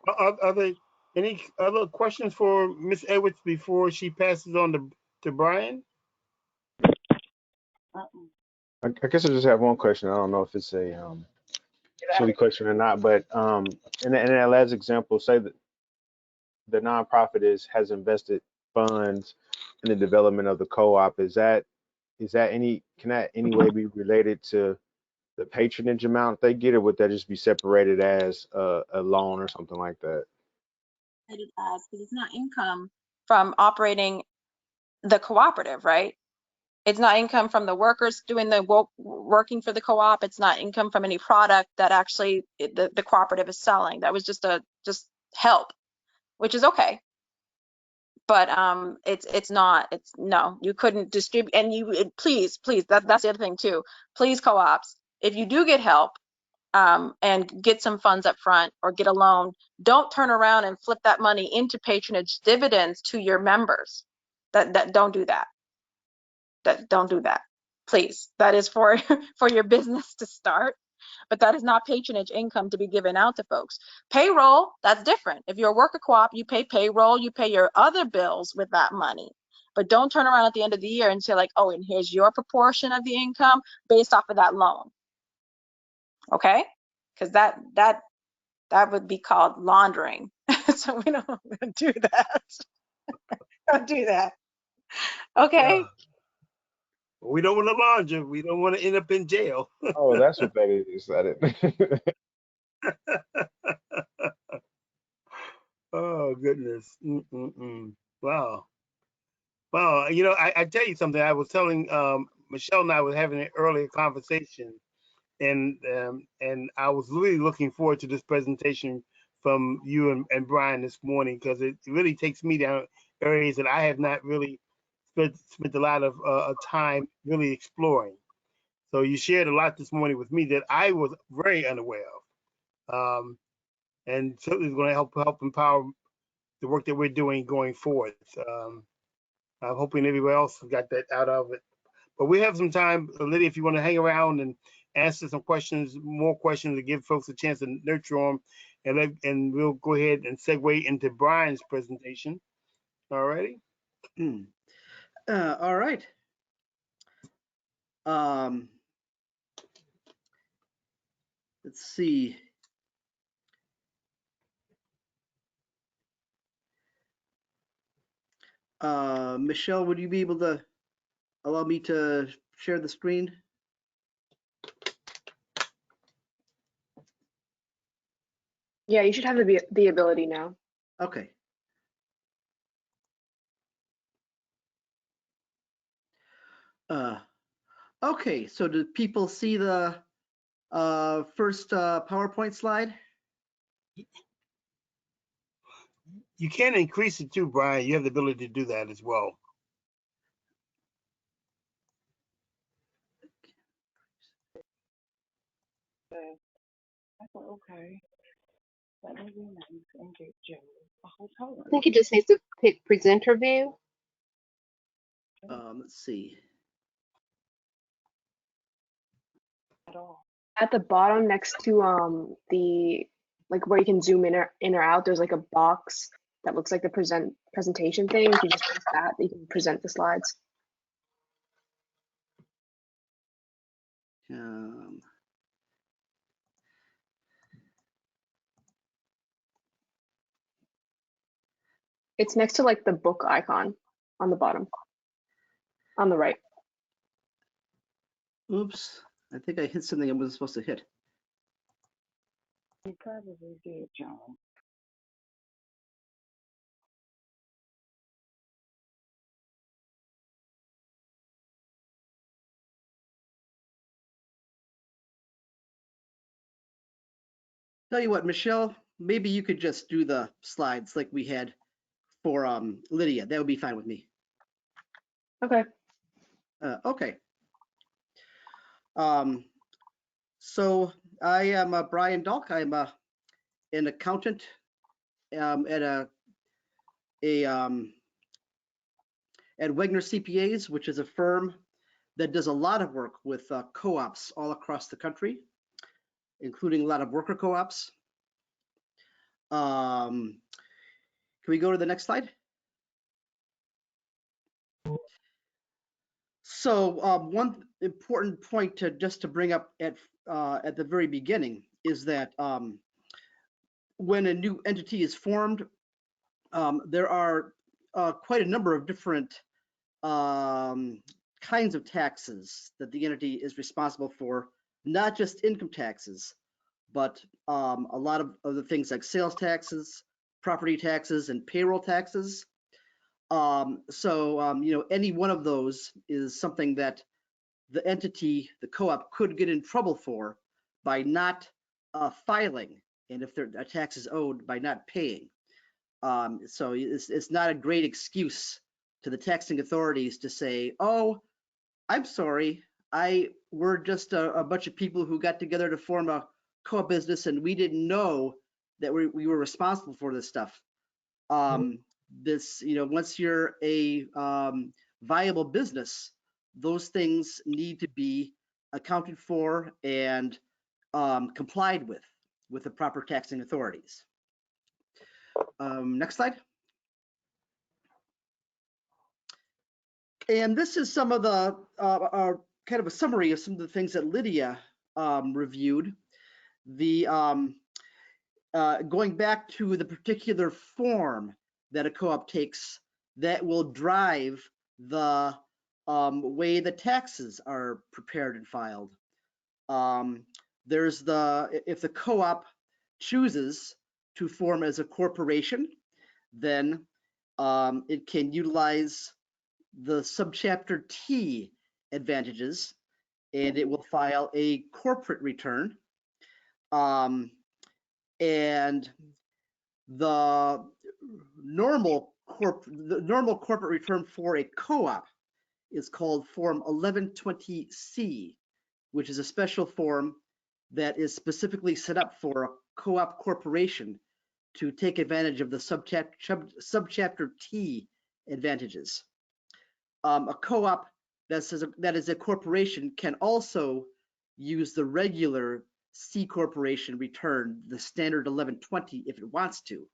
Are there any other questions for Ms. Edwards before she passes on to Brian? I guess I just have one question. I don't know if it's a silly question or not, but in that last example, say that the nonprofit has invested funds in the development of the co-op. Can that any way be related to the patronage amount they get, or would that just be separated as a loan or something like that? Because it's not income from operating the cooperative, right? It's not income from the workers doing the working for the co-op. It's not income from any product that actually the cooperative is selling. That was just help, which is okay. But no, you couldn't distribute. And please, that's the other thing too. Please, co-ops, if you do get help and get some funds up front or get a loan, don't turn around and flip that money into patronage dividends to your members. That don't do that. Don't do that, please. That is for for your business to start, but that is not patronage income to be given out to folks. Payroll, that's different. If you're a worker co-op, you pay payroll, you pay your other bills with that money. But don't turn around at the end of the year and say like, oh, and here's your proportion of the income based off of that loan. Okay? Because that would be called laundering. So we don't do that. Don't do that. Okay? Yeah. We don't want to launder. We don't want to end up in jail. Oh, that's what that is. That it. Oh goodness. Wow. Wow. You know, I tell you something. I was telling Michelle and I was having an earlier conversation, and I was really looking forward to this presentation from you and Brian this morning, because it really takes me down areas that I have not really spent a lot of time really exploring. So you shared a lot this morning with me that I was very unaware of, and certainly is going to help empower the work that we're doing going forward. I'm hoping everybody else got that out of it. But we have some time, Lydia, if you want to hang around and answer some questions, more questions, to give folks a chance to nurture them, and we'll go ahead and segue into Brian's presentation. All righty. All right. Let's see. Michelle, would you be able to allow me to share the screen? Yeah, you should have the ability now. Okay. Okay, so do people see the first PowerPoint slide? You can increase it too, Brian. You have the ability to do that as well. Okay. That may be nice and get Joe a hotel room. I think he just needs to pick presenter view. Let's see. At all. At the bottom next to the like where you can zoom in or out, there's like a box that looks like the presentation thing. If you just press that, you can present the slides. It's next to like the book icon on the bottom, on the right. Oops, I think I hit something I wasn't supposed to hit. You probably did, John. Tell you what, Michelle, maybe you could just do the slides like we had for Lydia. That would be fine with me. Okay. Okay. So I am Brian Dalk. I'm an accountant at Wegner CPAs, which is a firm that does a lot of work with co-ops all across the country, including a lot of worker co-ops. Can we go to the next slide? So one important point just to bring up at the very beginning is that when a new entity is formed, there are quite a number of different kinds of taxes that the entity is responsible for, not just income taxes, but a lot of other things like sales taxes, property taxes, and payroll taxes. You know, any one of those is something that the entity, the co-op, could get in trouble for by not filing, and if their tax is owed, by not paying. So it's not a great excuse to the taxing authorities to say, oh, I'm sorry, we're just a bunch of people who got together to form a co-op business and we didn't know that we were responsible for this stuff. You know, once you're a viable business, those things need to be accounted for and complied with the proper taxing authorities. Next slide. And this is some of the kind of a summary of some of the things that Lydia reviewed. The going back to the particular form that a co-op takes that will drive the way the taxes are prepared and filed. There's if the co-op chooses to form as a corporation, then it can utilize the subchapter T advantages, and it will file a corporate return. And the normal corporate return for a co-op is called Form 1120C, which is a special form that is specifically set up for a co-op corporation to take advantage of the subchapter T advantages. A co-op that is a corporation can also use the regular C corporation return, the standard 1120, if it wants to,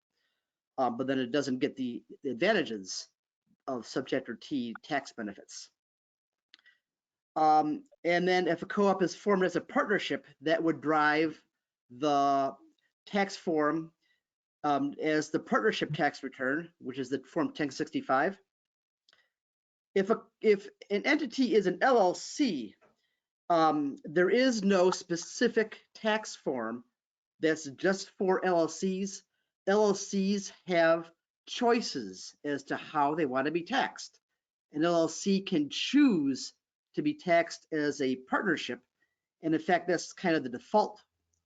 but then it doesn't get the advantages of subchapter T tax benefits. And then if a co-op is formed as a partnership, that would drive the tax form as the partnership tax return, which is the Form 1065. If an entity is an LLC, there is no specific tax form that's just for LLCs. LLCs have choices as to how they want to be taxed. An LLC can choose to be taxed as a partnership, and in fact, that's kind of the default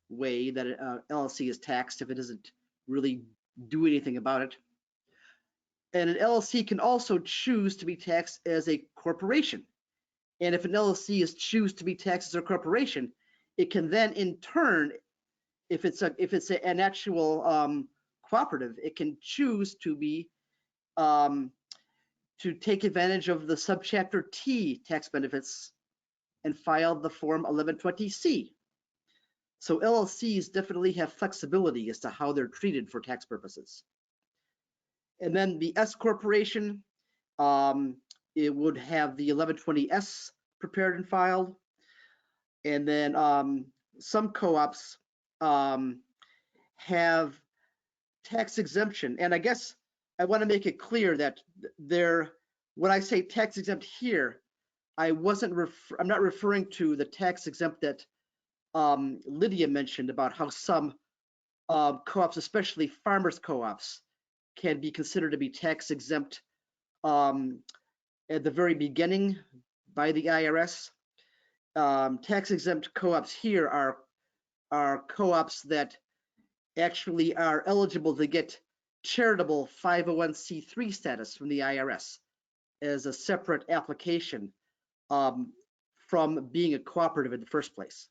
way that an LLC is taxed if it doesn't really do anything about it. And an LLC can also choose to be taxed as a corporation. And if an LLC is choose to be taxed as a corporation, it can then in turn, if it's an actual cooperative, it can choose to be to take advantage of the subchapter T tax benefits and file the Form 1120C. So LLCs definitely have flexibility as to how they're treated for tax purposes. And then the S corporation, it would have the 1120S prepared and filed. And then some co-ops have tax exemption. And I guess I want to make it clear that when I say tax exempt here, I'm not referring to the tax exempt that Lydia mentioned about how some co-ops, especially farmers co-ops, can be considered to be tax exempt at the very beginning by the IRS. Tax exempt co-ops here are co-ops that actually are eligible to get charitable 501c3 status from the IRS as a separate application from being a cooperative in the first place.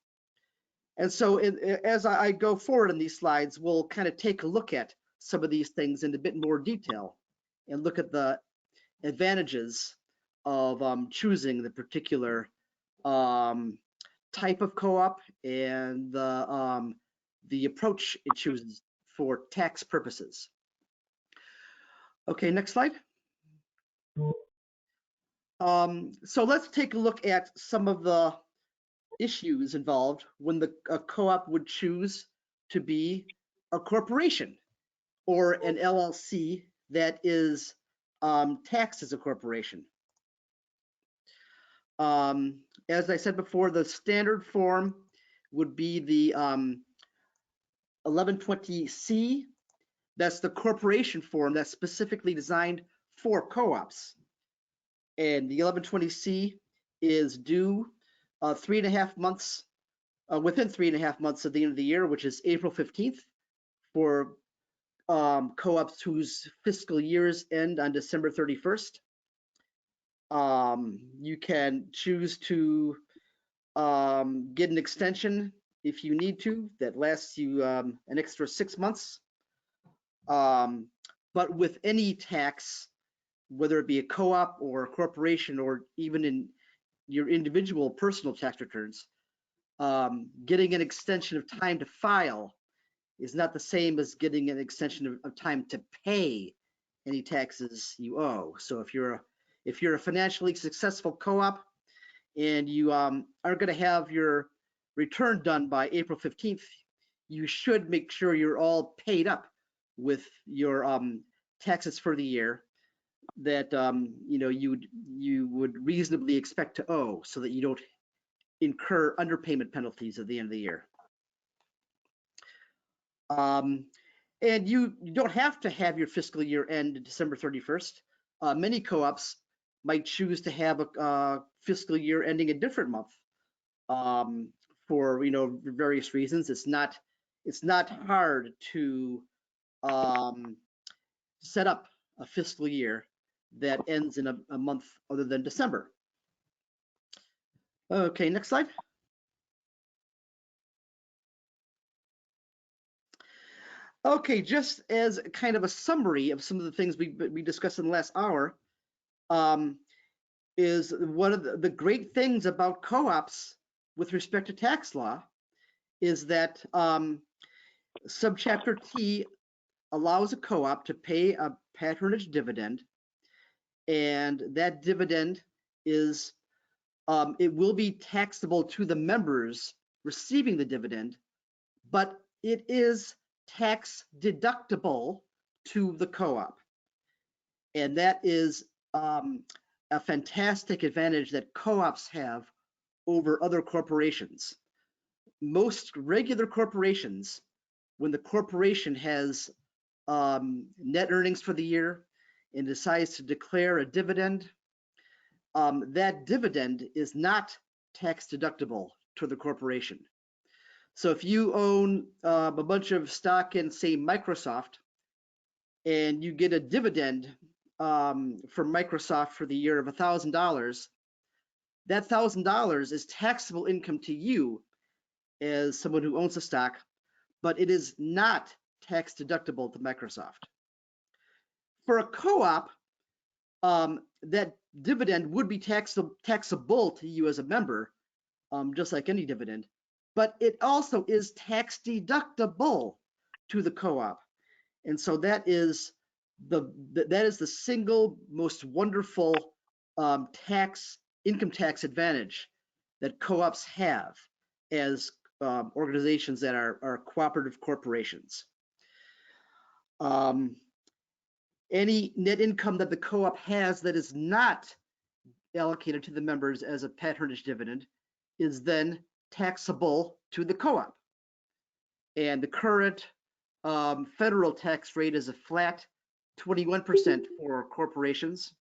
And so as I go forward in these slides, we'll kind of take a look at some of these things in a bit more detail and look at the advantages of choosing the particular type of co-op and the approach it chooses for tax purposes. Okay, next slide. So let's take a look at some of the issues involved when a co-op would choose to be a corporation or an LLC that is taxed as a corporation. As I said before, the standard form would be the 1120C. That's the corporation form that's specifically designed for co-ops. And the 1120C is due 3.5 months, within 3.5 months of the end of the year, which is April 15th, for co-ops whose fiscal years end on December 31st. You can choose to get an extension if you need to, that lasts you an extra 6 months. But with any tax, whether it be a co-op or a corporation or even your individual personal tax returns, getting an extension of time to file is not the same as getting an extension of time to pay any taxes you owe. So if you're a financially successful co-op and you are going to have your return done by April 15th, you should make sure you're all paid up with your taxes for the year that you would reasonably expect to owe, so that you don't incur underpayment penalties at the end of the year. And you don't have to have your fiscal year end December 31st. Many co-ops might choose to have a fiscal year ending a different month for various reasons. It's not hard to set up a fiscal year that ends in a month other than December. Okay, next slide. Okay, just as kind of a summary of some of the things we discussed in the last hour, is one of the great things about co-ops with respect to tax law is that subchapter T allows a co-op to pay a patronage dividend, and that dividend is it will be taxable to the members receiving the dividend, but it is tax deductible to the co-op. And that is a fantastic advantage that co-ops have over other corporations. Most regular corporations, when the corporation has net earnings for the year and decides to declare a dividend, that dividend is not tax deductible to the corporation. So if you own a bunch of stock in, say, Microsoft, and you get a dividend from Microsoft for the year of $1,000, that $1,000 is taxable income to you as someone who owns the stock, but it is not tax deductible to Microsoft. For a co-op, that dividend would be taxable to you as a member, just like any dividend, but it also is tax deductible to the co-op. And so that is the single most wonderful income tax advantage that co-ops have as organizations that are cooperative corporations. Any net income that the co-op has that is not allocated to the members as a patronage dividend is then taxable to the co-op. And the current federal tax rate is a flat 21% for corporations.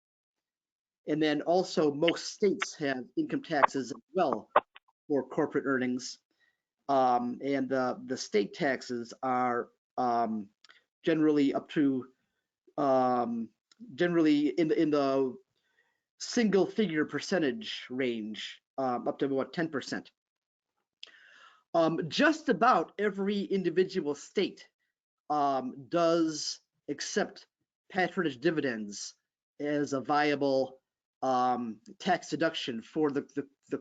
And then also most states have income taxes as well for corporate earnings. And the state taxes are generally up to generally in the single figure percentage range, up to about 10%. Just about every individual state does accept patronage dividends as a viable tax deduction for the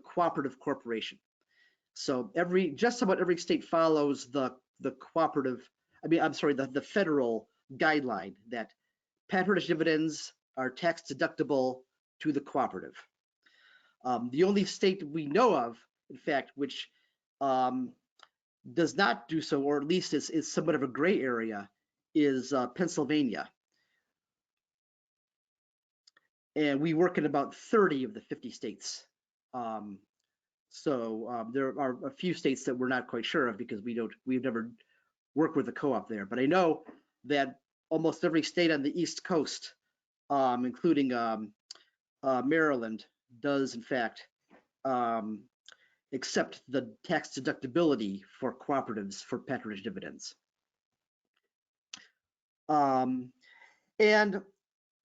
cooperative corporation. So just about every state follows the cooperative, the federal guideline that patronage dividends are tax deductible to the cooperative. The only state we know of, in fact, which does not do so, or at least is somewhat of a gray area, is Pennsylvania. And we work in about 30 of the 50 states. So there are a few states that we're not quite sure of because we've never worked with a co-op there. But I know that almost every state on the East Coast, including Maryland, does in fact accept the tax deductibility for cooperatives for patronage dividends. And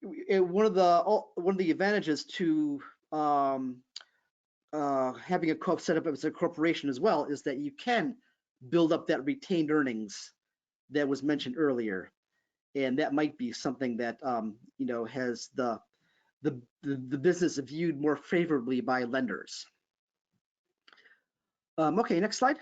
one of the advantages to having a co-op set up as a corporation as well is that you can build up that retained earnings that was mentioned earlier, and that might be something that has the the business viewed more favorably by lenders. Okay, next slide.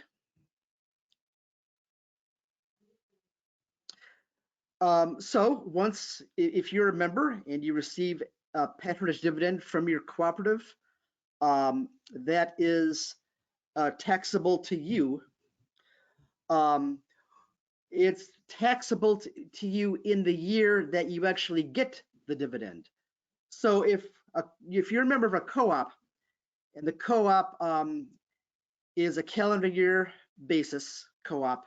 So once, if you're a member and you receive a patronage dividend from your cooperative, that is taxable to you. It's taxable to you in the year that you actually get the dividend. So if you're a member of a co-op, and the co-op is a calendar year basis co-op,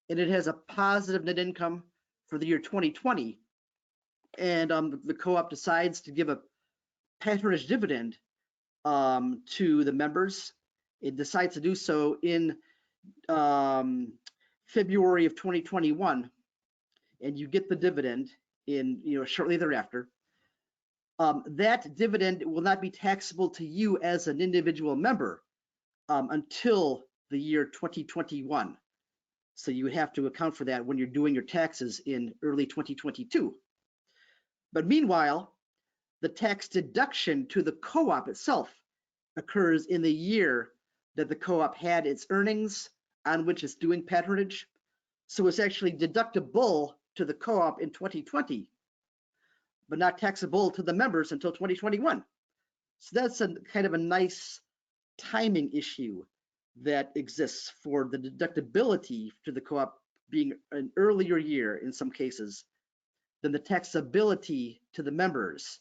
and it has a positive net income for the year 2020, and the co-op decides to give a patronage dividend to the members, it decides to do so in February of 2021, and you get the dividend in shortly thereafter. That dividend will not be taxable to you as an individual member until the year 2021. So you would have to account for that when you're doing your taxes in early 2022. But meanwhile, the tax deduction to the co-op itself occurs in the year that the co-op had its earnings on which it's doing patronage. So it's actually deductible to the co-op in 2020, but not taxable to the members until 2021. So that's a kind of a nice timing issue that exists for the deductibility to the co-op being an earlier year in some cases than the taxability to the members.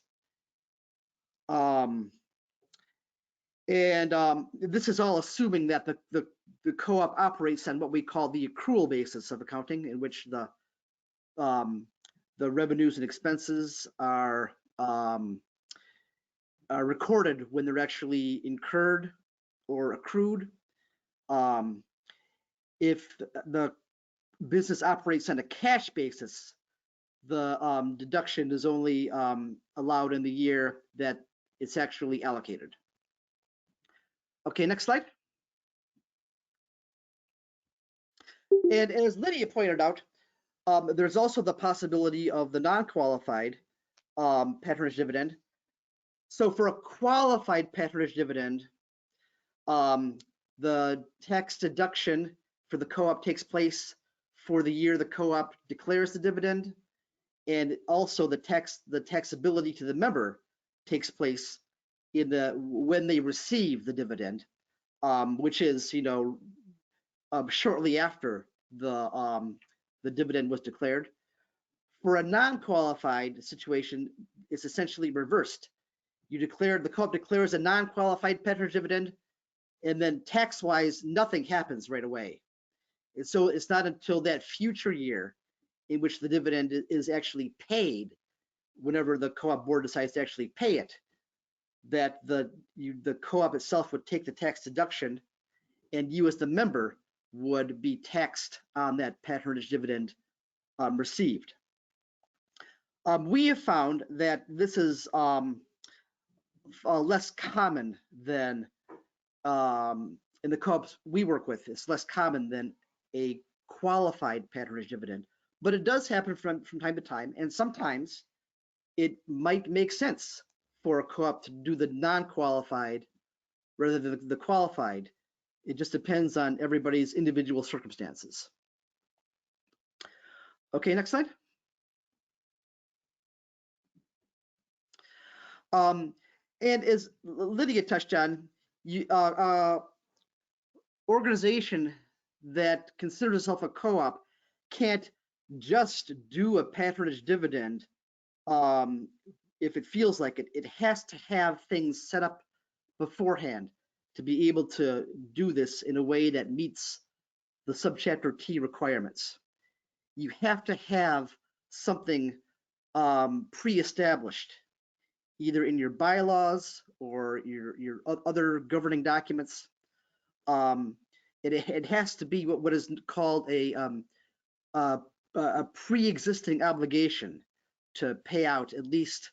This is all assuming that the co-op operates on what we call the accrual basis of accounting, in which the revenues and expenses are recorded when they're actually incurred or accrued. If the business operates on a cash basis, the deduction is only allowed in the year that it's actually allocated. Okay, next slide. And as Lydia pointed out, there's also the possibility of the non-qualified patronage dividend. So for a qualified patronage dividend, the tax deduction for the co-op takes place for the year the co-op declares the dividend, and also the taxability to the member takes place in when they receive the dividend, which is shortly after the dividend was declared. For a non-qualified situation, it's essentially reversed. The co-op declares a non-qualified patronage dividend, and then tax-wise, nothing happens right away. And so it's not until that future year in which the dividend is actually paid, whenever the co-op board decides to actually pay it, that the co-op itself would take the tax deduction, and you as the member would be taxed on that patronage dividend received. We have found that this is less common than in the co-ops we work with. It's less common than a qualified patronage dividend, but it does happen from time to time, and sometimes it might make sense for a co-op to do the non-qualified rather than the qualified. It just depends on everybody's individual circumstances. Okay, next slide. And as Lydia touched on, organization that considers itself a co-op can't just do a patronage dividend if it feels like it. It has to have things set up beforehand to be able to do this in a way that meets the subchapter T requirements. You have to have something pre-established, either in your bylaws or your other governing documents. It has to be what is called a pre-existing obligation to pay out at least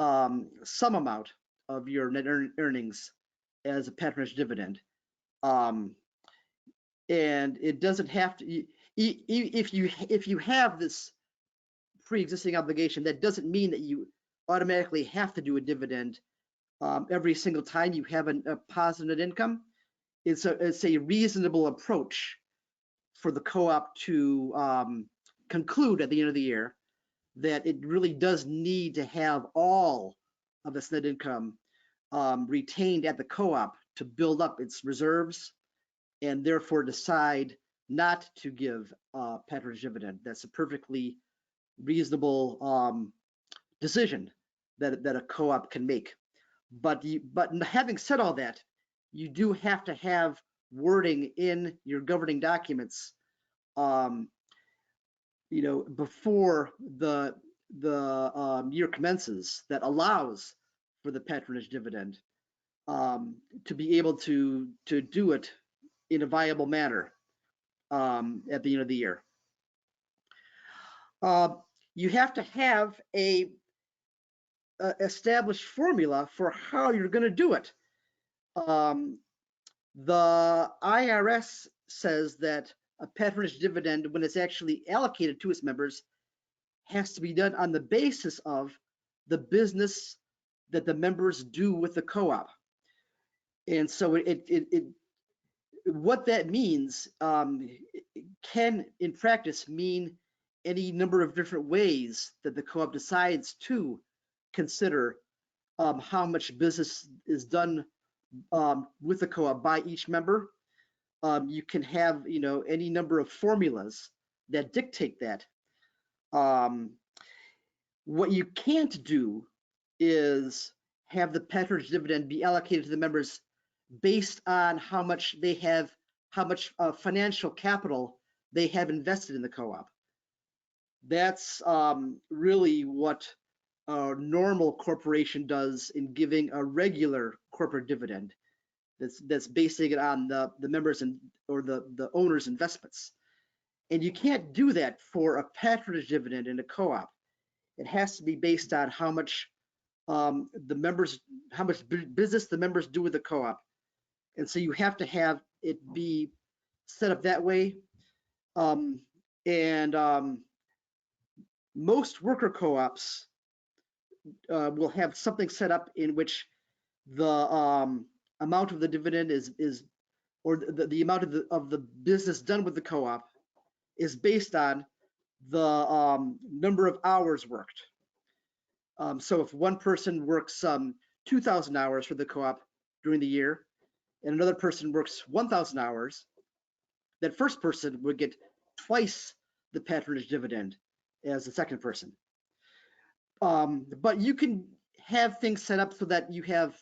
some amount of your net earnings as a patronage dividend. And it doesn't have to, if you have this pre-existing obligation, that doesn't mean that you automatically have to do a dividend every single time you have a positive income. It's a reasonable approach for the co-op to conclude at the end of the year that it really does need to have all of its net income retained at the co-op to build up its reserves, and therefore decide not to give patronage dividend. That's a perfectly reasonable decision that a co-op can make. But having said all that, you do have to have wording in your governing documents, before the year commences that allows for the patronage dividend, to be able to do it in a viable manner at the end of the year. You have to have a established formula for how you're going to do it. The IRS says that a patronage dividend, when it's actually allocated to its members, has to be done on the basis of the business that the members do with the co-op. And so what that means can, in practice, mean any number of different ways that the co-op decides to consider how much business is done with the co-op by each member. You can have, any number of formulas that dictate that. What you can't do is have the patronage dividend be allocated to the members based on how much financial capital they have invested in the co-op. That's really what a normal corporation does in giving a regular corporate dividend. That's basing it on the members or the owner's investments. And you can't do that for a patronage dividend in a co-op. It has to be based on how much business the members do with the co-op. And so you have to have it be set up that way. Most worker co-ops will have something set up in which the amount of the dividend or the amount of the business done with the co-op is based on the number of hours worked. So if one person works 2,000 hours for the co-op during the year, and another person works 1,000 hours, that first person would get twice the patronage dividend as the second person. But you can have things set up so that you have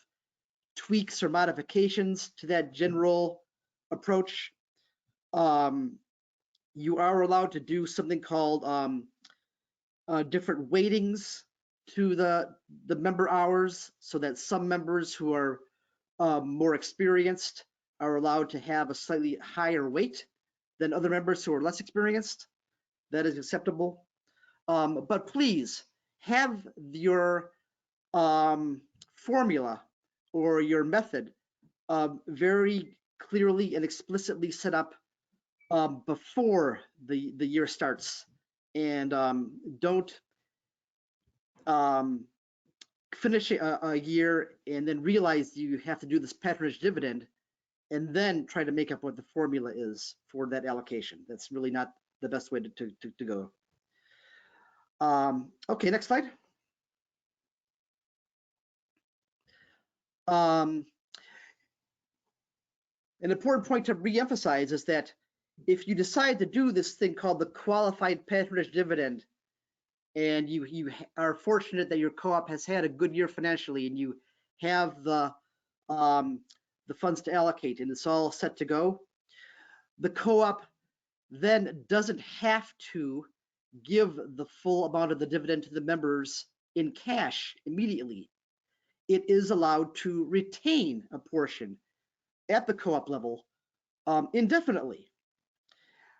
tweaks or modifications to that general approach. You are allowed to do something called different weightings to the member hours, so that some members who are more experienced are allowed to have a slightly higher weight than other members who are less experienced. That is acceptable. But please have your formula or your method very clearly and explicitly set up before the year starts, and don't finish a year and then realize you have to do this patronage dividend and then try to make up what the formula is for that allocation. That's really not the best way to go. Okay, next slide. An important point to re-emphasize is that if you decide to do this thing called the qualified patronage dividend, and you are fortunate that your co-op has had a good year financially and you have the funds to allocate and it's all set to go, the co-op then doesn't have to give the full amount of the dividend to the members in cash immediately. It is allowed to retain a portion at the co-op level indefinitely.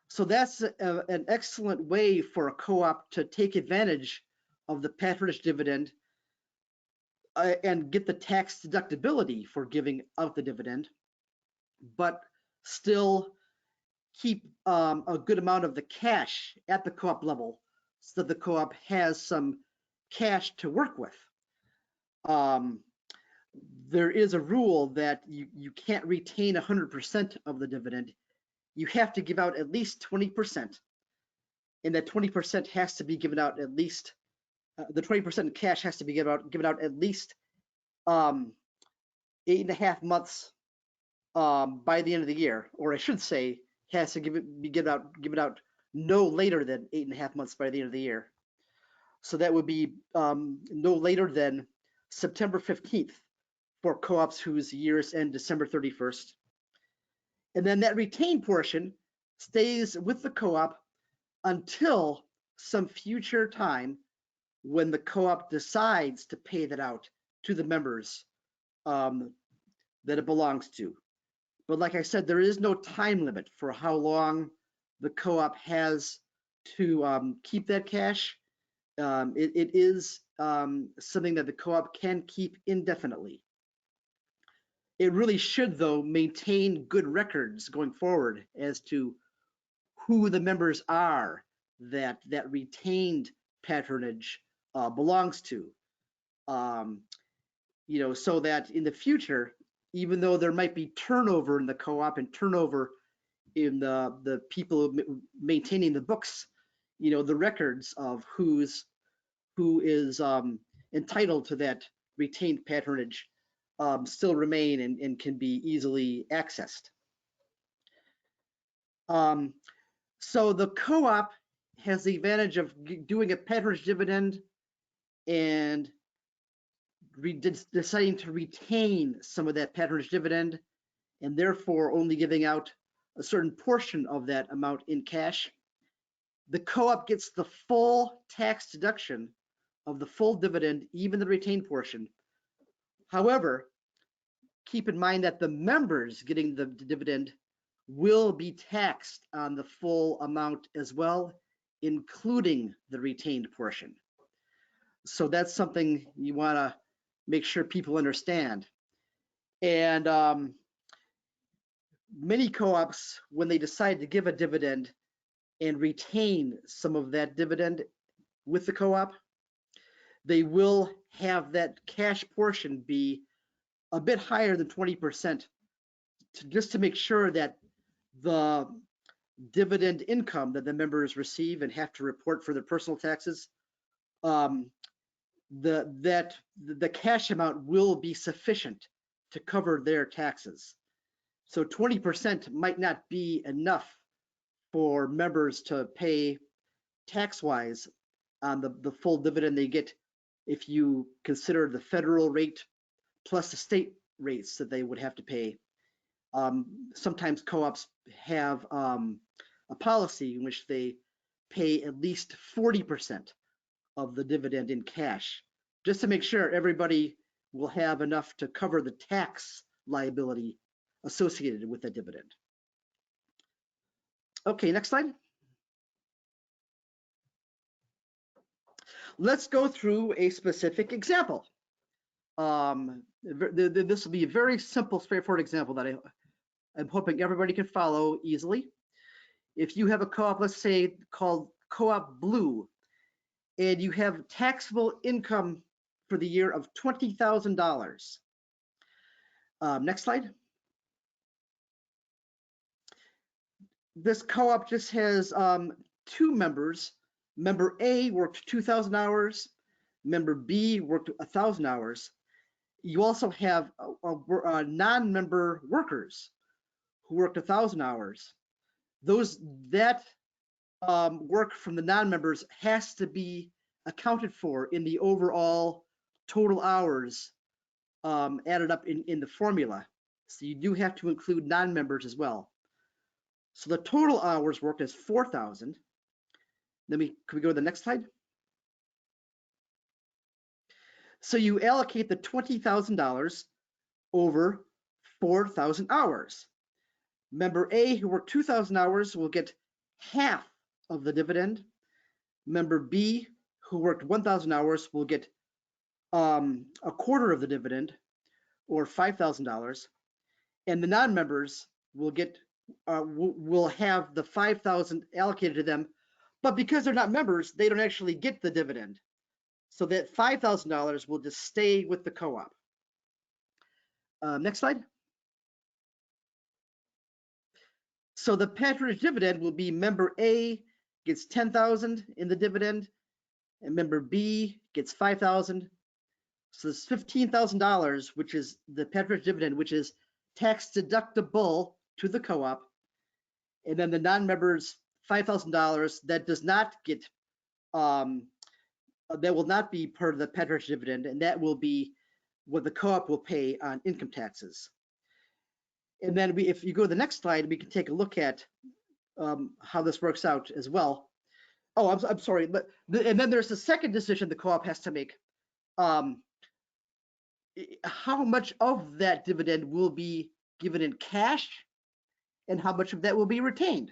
So that's an excellent way for a co-op to take advantage of the patronage dividend and get the tax deductibility for giving out the dividend, but still keep a good amount of the cash at the co-op level so that the co-op has some cash to work with there is a rule that you can't retain 100% of the dividend. You have to give out at least 20%, and that 20% has to be given out at least, the 20% in cash has to be given out at least 8.5 months by the end of the year, or I should say, has to be given out no later than 8.5 months by the end of the year. So that would be no later than September 15th for co-ops whose years end December 31st. And then that retained portion stays with the co-op until some future time when the co-op decides to pay that out to the members that it belongs to. But like I said, there is no time limit for how long the co-op has to keep that cash. It is something that the co-op can keep indefinitely. It really should, though, maintain good records going forward as to who the members are that retained patronage belongs to. You know, so that in the future, even though there might be turnover in the co-op and turnover in the people maintaining the books, you know, the records of who is entitled to that retained patronage still remain and can be easily accessed. So the co-op has the advantage of doing a patronage dividend and deciding to retain some of that patronage dividend, and therefore only giving out a certain portion of that amount in cash. The co-op gets the full tax deduction of the full dividend, even the retained portion. However, keep in mind that the members getting the dividend will be taxed on the full amount as well, including the retained portion. So that's something you want to make sure people understand. And many co-ops, when they decide to give a dividend and retain some of that dividend with the co-op, they will have that cash portion be a bit higher than 20%, just to make sure that the dividend income that the members receive and have to report for their personal taxes, the cash amount will be sufficient to cover their taxes. So 20% might not be enough for members to pay tax-wise on the full dividend they get if you consider the federal rate plus the state rates that they would have to pay. Sometimes co-ops have a policy in which they pay at least 40% of the dividend in cash, just to make sure everybody will have enough to cover the tax liability associated with the dividend. Okay, next slide. Let's go through a specific example. This will be a very simple, straightforward example that I'm hoping everybody can follow easily. If you have a co-op, let's say called Co-op Blue, and you have taxable income for the year of $20,000. Next slide. This co-op just has two members. Member A worked 2,000 hours. Member B worked 1,000 hours. You also have non-member workers who worked 1,000 hours. That work from the non-members has to be accounted for in the overall total hours added up in the formula. So you do have to include non-members as well. So the total hours worked is 4,000. Can we go to the next slide? So you allocate the $20,000 over 4,000 hours. Member A, who worked 2,000 hours, will get half of the dividend. Member B, who worked 1,000 hours, will get a quarter of the dividend, or $5,000. And the non-members will get will have the 5,000 allocated to them, but because they're not members, they don't actually get the dividend. So that $5,000 will just stay with the co-op. Next slide. So the Patriot dividend will be member A gets 10,000 in the dividend, and member B gets 5,000. So it's $15,000, which is the Patriot dividend, which is tax deductible to the co-op. And then the non-members, $5,000 that does not get, that will not be part of the Patriot dividend, and that will be what the co-op will pay on income taxes. And then if you go to the next slide, we can take a look at how this works out as well. Oh, I'm sorry, but and then there's the second decision the co-op has to make. How much of that dividend will be given in cash, and how much of that will be retained?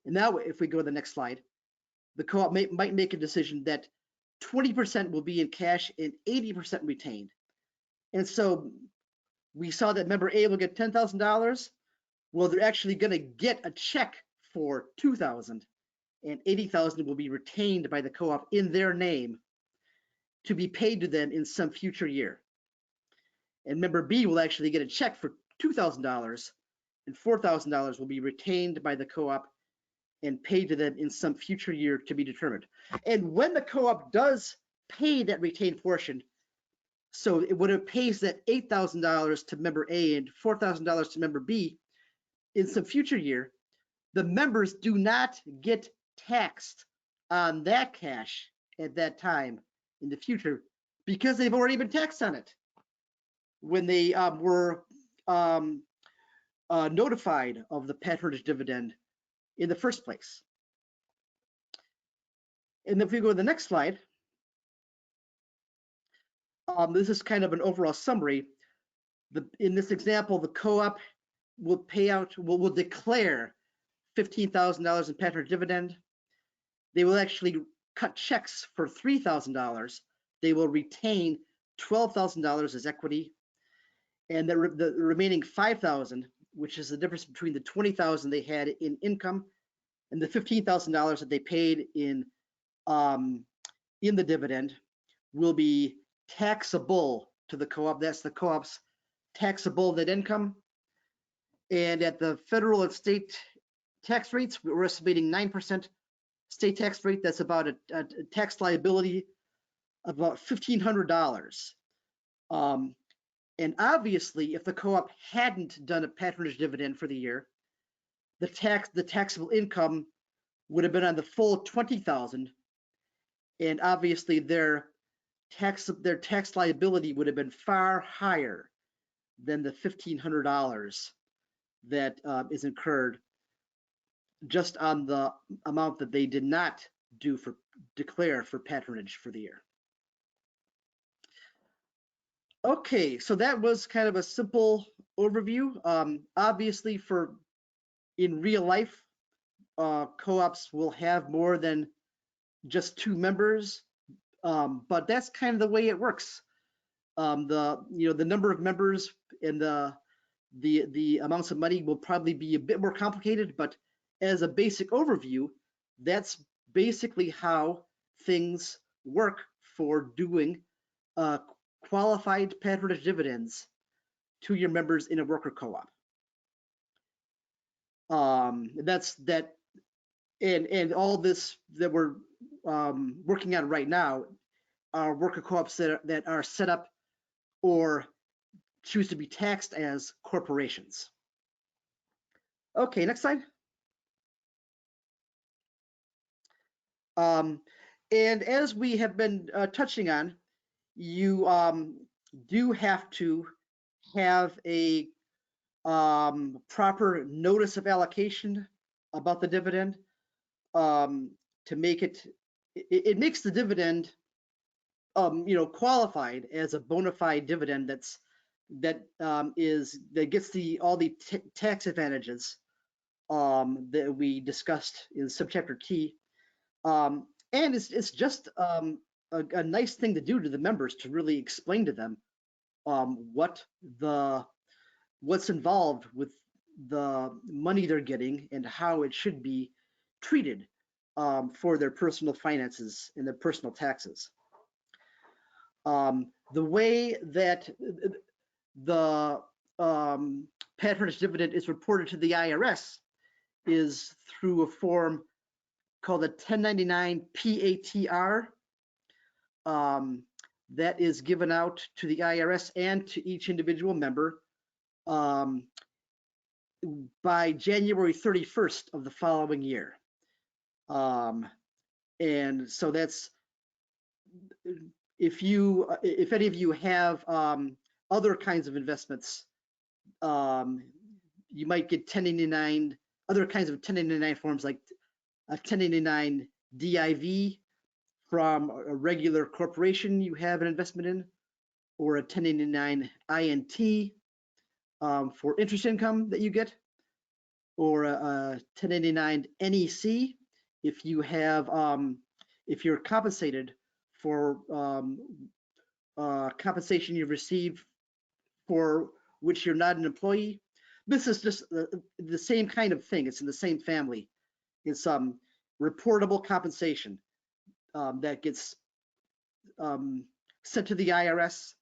And now, if we go to the next slide, the co-op might make a decision that 20% will be in cash and 80% retained. And so we saw that member A will get $10,000. Well, they're actually going to get a check for $2,000, and $80,000 will be retained by the co-op in their name to be paid to them in some future year. And member B will actually get a check for $2,000, and $4,000 will be retained by the co-op and paid to them in some future year to be determined. And when the co-op does pay that retained portion, so when it pays that $8,000 to member A and $4,000 to member B in some future year, the members do not get taxed on that cash at that time in the future because they've already been taxed on it when they were notified of the patronage dividend in the first place. And if we go to the next slide, this is kind of an overall summary. In this example, the co-op will pay out, will declare $15,000 in patronage dividend. They will actually cut checks for $3,000. They will retain $12,000 as equity, and the remaining $5,000, which is the difference between the $20,000 they had in income and the $15,000 that they paid in the dividend, will be taxable to the co-op. That's the co-op's taxable net income. And at the federal and state tax rates, we're estimating 9% state tax rate. That's about a tax liability of about $1,500. And obviously, if the co-op hadn't done a patronage dividend for the year, the taxable income would have been on the full $20,000, and obviously their tax liability would have been far higher than the $1,500 that is incurred just on the amount that they did not declare for patronage for the year. Okay, so that was kind of a simple overview. Obviously, in real life, co-ops will have more than just 2 members, but that's kind of the way it works. The number of members and the amounts of money will probably be a bit more complicated, but as a basic overview, that's basically how things work for doing qualified patronage dividends to your members in a worker co-op. That's that, and all this that we're working on right now are worker co-ops that are set up or choose to be taxed as corporations. Okay, next slide. And as we have been touching on, you do have to have a proper notice of allocation about the dividend to make it makes the dividend qualified as a bona fide dividend that gets all the tax advantages that we discussed in subchapter T, and it's just a nice thing to do to the members to really explain to them what's involved with the money they're getting and how it should be treated for their personal finances and their personal taxes. The way that the patronage dividend is reported to the IRS is through a form called a 1099 PATR. That is given out to the IRS and to each individual member by January 31st of the following year. And so that's, if any of you have other kinds of investments, you might get 1099, other kinds of 1099 forms like a 1099 DIV from a regular corporation you have an investment in, or a 1099 INT for interest income that you get, or a 1099 NEC if you have if you're compensated for compensation you've received for which you're not an employee. This is just the same kind of thing. It's in the same family. It's reportable compensation that gets sent to the IRS,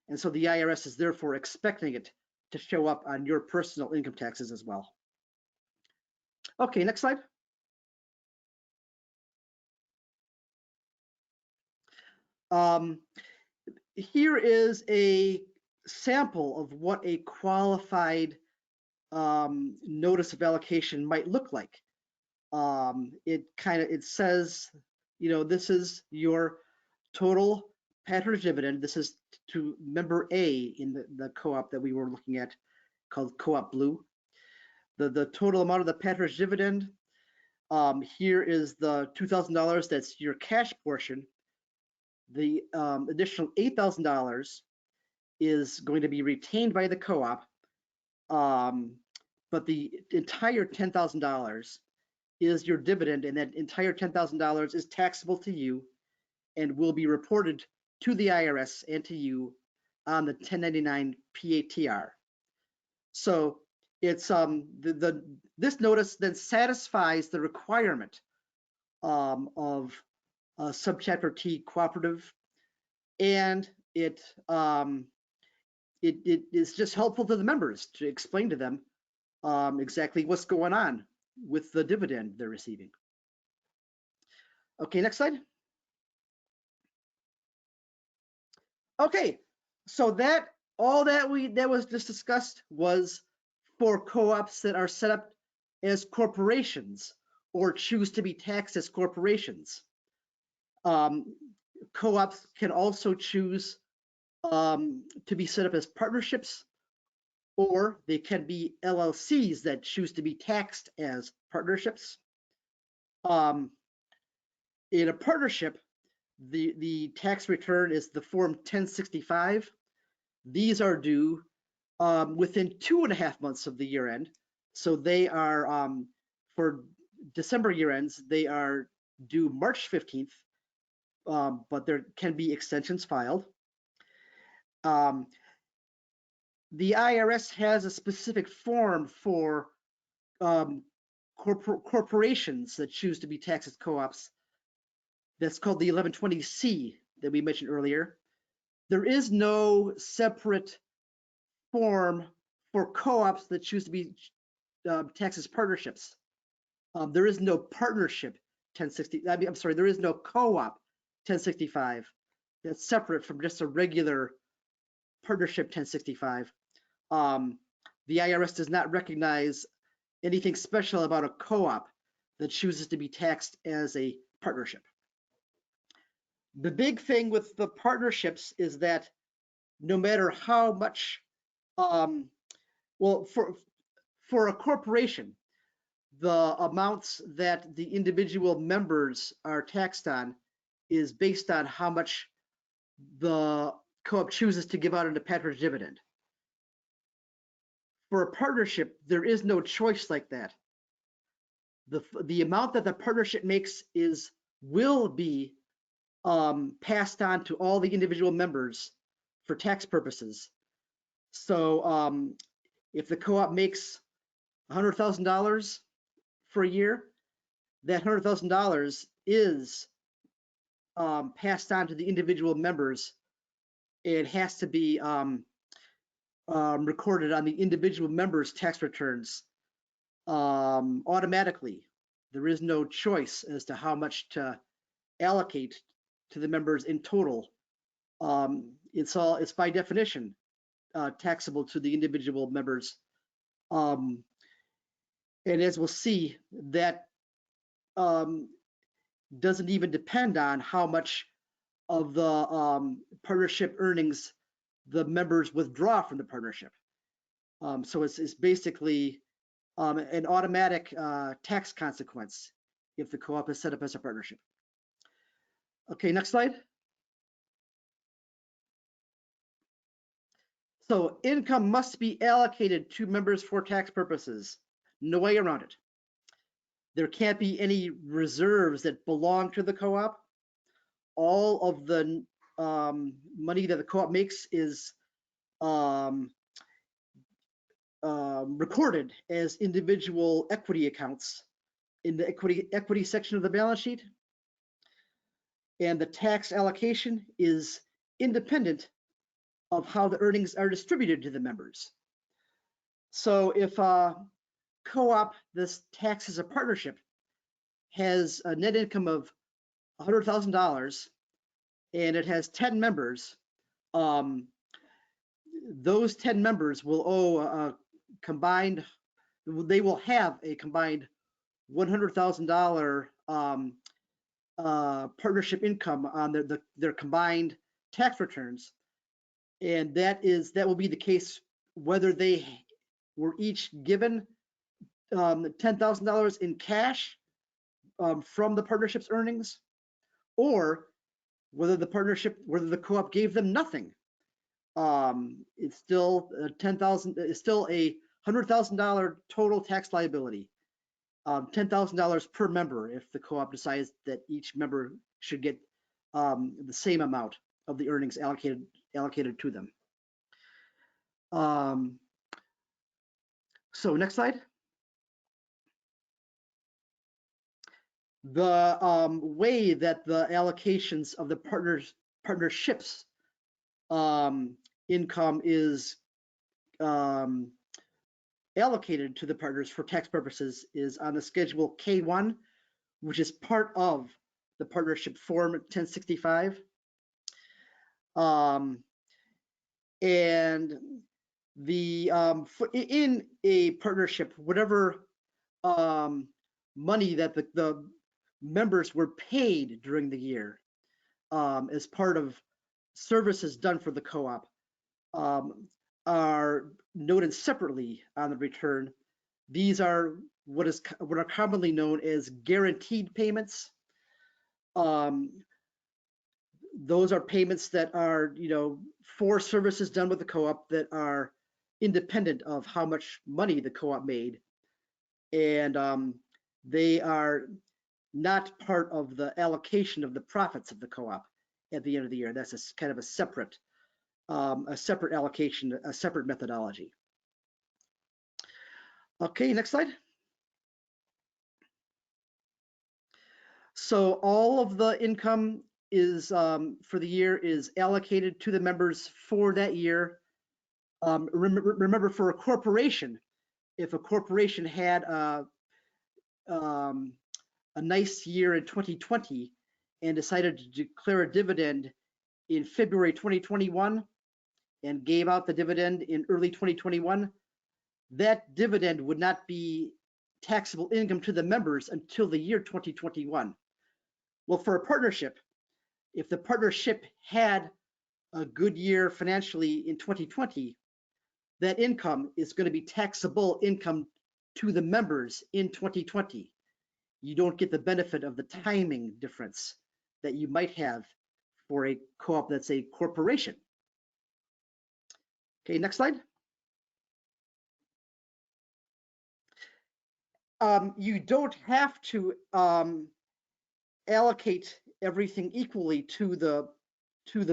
and so the IRS is therefore expecting it to show up on your personal income taxes as well. Okay, next slide. Here is a sample of what a qualified notice of allocation might look like. It says, you know, this is your total patronage dividend. This is to member A in the co-op that we were looking at called Co-op Blue. The total amount of the patronage dividend. Here is the $2,000, that's your cash portion. The additional $8,000 is going to be retained by the co-op, but the entire $10,000 is your dividend, and that entire $10,000 is taxable to you and will be reported to the IRS and to you on the 1099 PATR. So it's this notice then satisfies the requirement of subchapter T cooperative, and it is just helpful to the members to explain to them exactly what's going on with the dividend they're receiving. Okay, next slide. Okay, so that was just discussed was for co-ops that are set up as corporations or choose to be taxed as corporations. Co-ops can also choose to be set up as partnerships, or they can be LLCs that choose to be taxed as partnerships. In a partnership, the tax return is the Form 1065. These are due within 2.5 months of the year end. So they are, for December year ends, they are due March 15th, but there can be extensions filed. The IRS has a specific form for corporations that choose to be taxed as co-ops. That's called the 1120C that we mentioned earlier. There is no separate form for co-ops that choose to be taxed as partnerships. There is no partnership 1060. I'm sorry, there is no co-op 1065 that's separate from just a regular partnership 1065. The IRS does not recognize anything special about a co-op that chooses to be taxed as a partnership. The big thing with the partnerships is that no matter how much, well, for a corporation, the amounts that the individual members are taxed on is based on how much the co-op chooses to give out in a patronage dividend. For a partnership, there is no choice like that. The amount that the partnership makes will be passed on to all the individual members for tax purposes. So if the co-op makes $100,000 for a year, that $100,000 is passed on to the individual members it has to be recorded on the individual members' tax returns automatically. There is no choice as to how much to allocate to the members in total. It's by definition taxable to the individual members. And as we'll see, that doesn't even depend on how much of the partnership earnings the members withdraw from the partnership. So it's basically an automatic tax consequence if the co-op is set up as a partnership. Okay, next slide. So income must be allocated to members for tax purposes. No way around it. There can't be any reserves that belong to the co-op. All of the money that the co-op makes is recorded as individual equity accounts in the equity section of the balance sheet. And the tax allocation is independent of how the earnings are distributed to the members. So if a co-op, this tax as a partnership, has a net income of $100,000 and it has 10 members, those 10 members will owe a combined, they will have a combined $100,000 partnership income on their combined tax returns. And that will be the case whether they were each given $10,000 in cash from the partnership's earnings, or whether the co-op gave them nothing. It's still it's still a $100,000 total tax liability. $10,000 per member if the co-op decides that each member should get the same amount of the earnings allocated to them. So next slide. The way that the allocations of the partnerships income is allocated to the partners for tax purposes is on the Schedule K1, which is part of the partnership form 1065. And in a partnership, whatever money that the members were paid during the year as part of services done for the co-op are noted separately on the return. These are what are commonly known as guaranteed payments. Those are payments that are, for services done with the co-op that are independent of how much money the co-op made, and they are not part of the allocation of the profits of the co-op at the end of the year. That's kind of a separate allocation, a separate methodology. Okay, next slide. So all of the income is for the year is allocated to the members for that year. Remember, for a corporation, if a corporation had a nice year in 2020 and decided to declare a dividend in February 2021 and gave out the dividend in early 2021, that dividend would not be taxable income to the members until the year 2021. Well, for a partnership, if the partnership had a good year financially in 2020, that income is going to be taxable income to the members in 2020. You don't get the benefit of the timing difference that you might have for a co-op that's a corporation. Okay, next slide. You don't have to allocate everything equally to the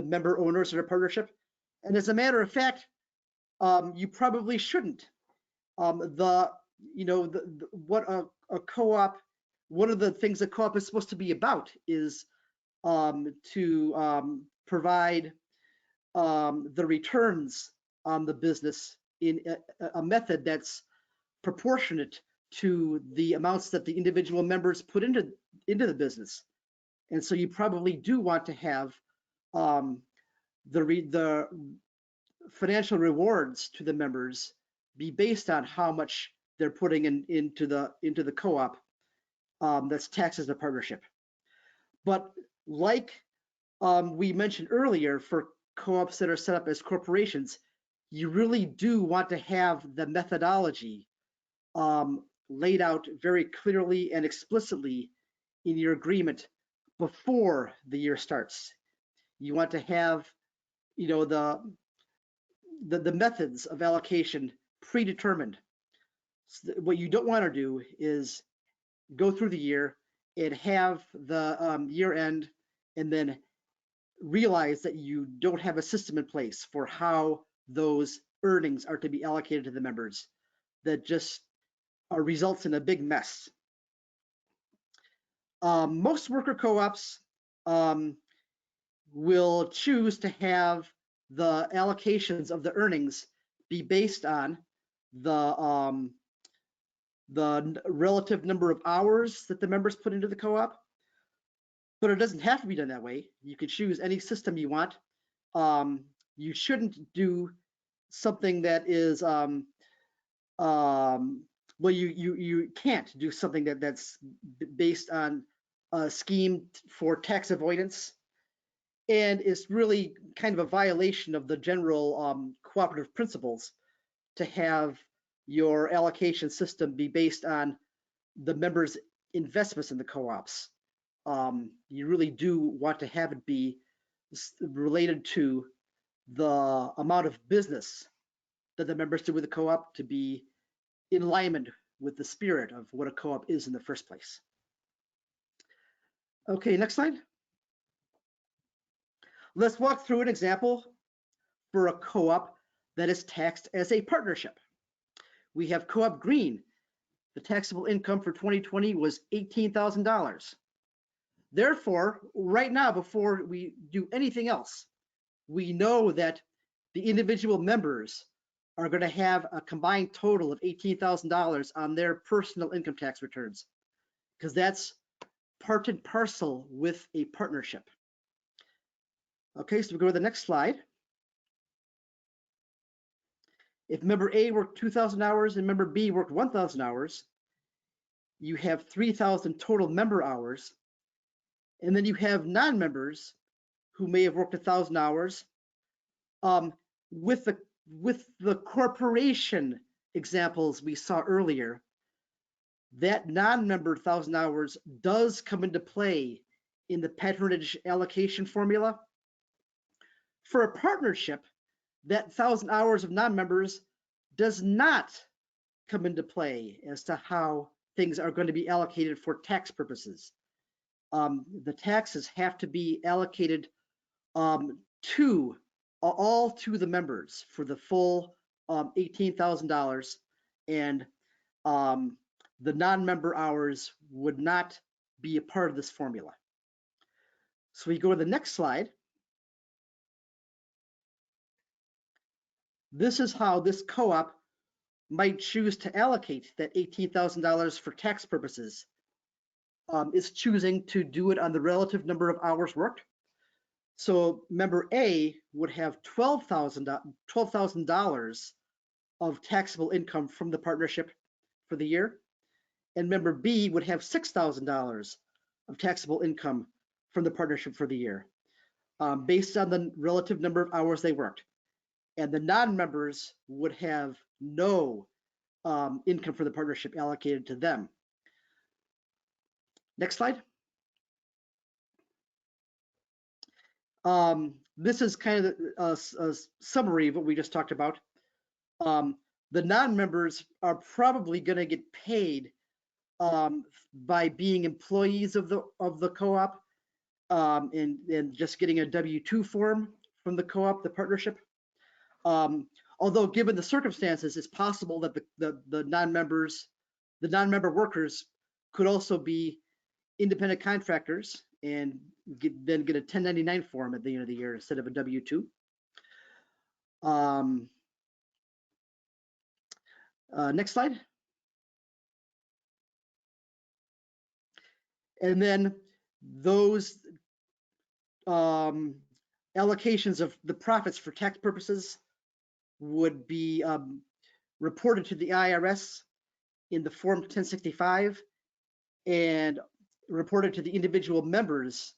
member owners of a partnership, and as a matter of fact, you probably shouldn't. What a co-op, one of the things a co-op is supposed to be about is to provide the returns on the business in a method that's proportionate to the amounts that the individual members put into the business. And so you probably do want to have the financial rewards to the members be based on how much they're putting into the co-op that's taxed as a partnership. But like we mentioned earlier, for co-ops that are set up as corporations, you really do want to have the methodology laid out very clearly and explicitly in your agreement before the year starts. You want to have, you know, the methods of allocation predetermined. So what you don't want to do is go through the year and have the year end and then realize that you don't have a system in place for how those earnings are to be allocated to the members. That just results in a big mess. Most worker co-ops will choose to have the allocations of the earnings be based on the relative number of hours that the members put into the co-op. But it doesn't have to be done that way. You can choose any system you want. You shouldn't do something that is well, you can't do something that's based on a scheme for tax avoidance, and it's really kind of a violation of the general cooperative principles to have your allocation system be based on the members' investments in the co-ops. You really do want to have it be related to the amount of business that the members do with the co-op to be in alignment with the spirit of what a co-op is in the first place. Okay, next slide. Let's walk through an example for a co-op that is taxed as a partnership. We have Co-op Green. The taxable income for 2020 was $18,000. Therefore, right now, before we do anything else, we know that the individual members are going to have a combined total of $18,000 on their personal income tax returns, because that's part and parcel with a partnership. Okay, so we go to the next slide. If member A worked 2,000 hours and member B worked 1,000 hours, you have 3,000 total member hours. And then you have non-members who may have worked 1,000 hours. With the corporation examples we saw earlier, that non-member 1,000 hours does come into play in the patronage allocation formula. For a partnership, that 1,000 hours of non-members does not come into play as to how things are going to be allocated for tax purposes. The taxes have to be allocated to all to the members for the full $18,000, and the non-member hours would not be a part of this formula. So we go to the next slide. This is how this co-op might choose to allocate that $18,000 for tax purposes. It's choosing to do it on the relative number of hours worked. So member A would have $12,000 of taxable income from the partnership for the year, and member B would have $6,000 of taxable income from the partnership for the year, based on the relative number of hours they worked. And the non-members would have no income for the partnership allocated to them. Next slide. This is kind of a summary of what we just talked about. The non-members are probably going to get paid by being employees of the co-op and just getting a W-2 form from the co-op, the partnership. Although given the circumstances, it's possible that the non-member workers could also be independent contractors and then get a 1099 form at the end of the year instead of a W-2. Next slide. And then those allocations of the profits for tax purposes would be reported to the IRS in the Form 1065 and reported to the individual members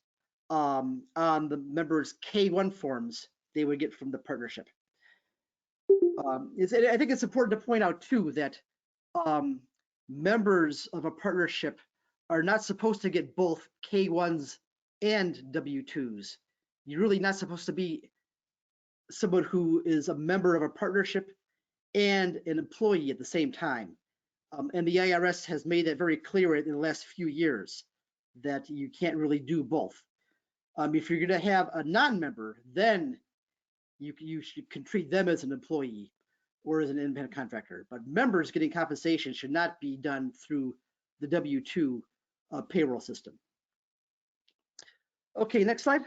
on the members' K1 forms they would get from the partnership. I think it's important to point out too that members of a partnership are not supposed to get both K1s and W2s. You're really not supposed to be someone who is a member of a partnership and an employee at the same time. And the IRS has made that very clear in the last few years that you can't really do both. If you're going to have a non-member, then you can treat them as an employee or as an independent contractor. But members getting compensation should not be done through the W-2 payroll system. Okay, next slide.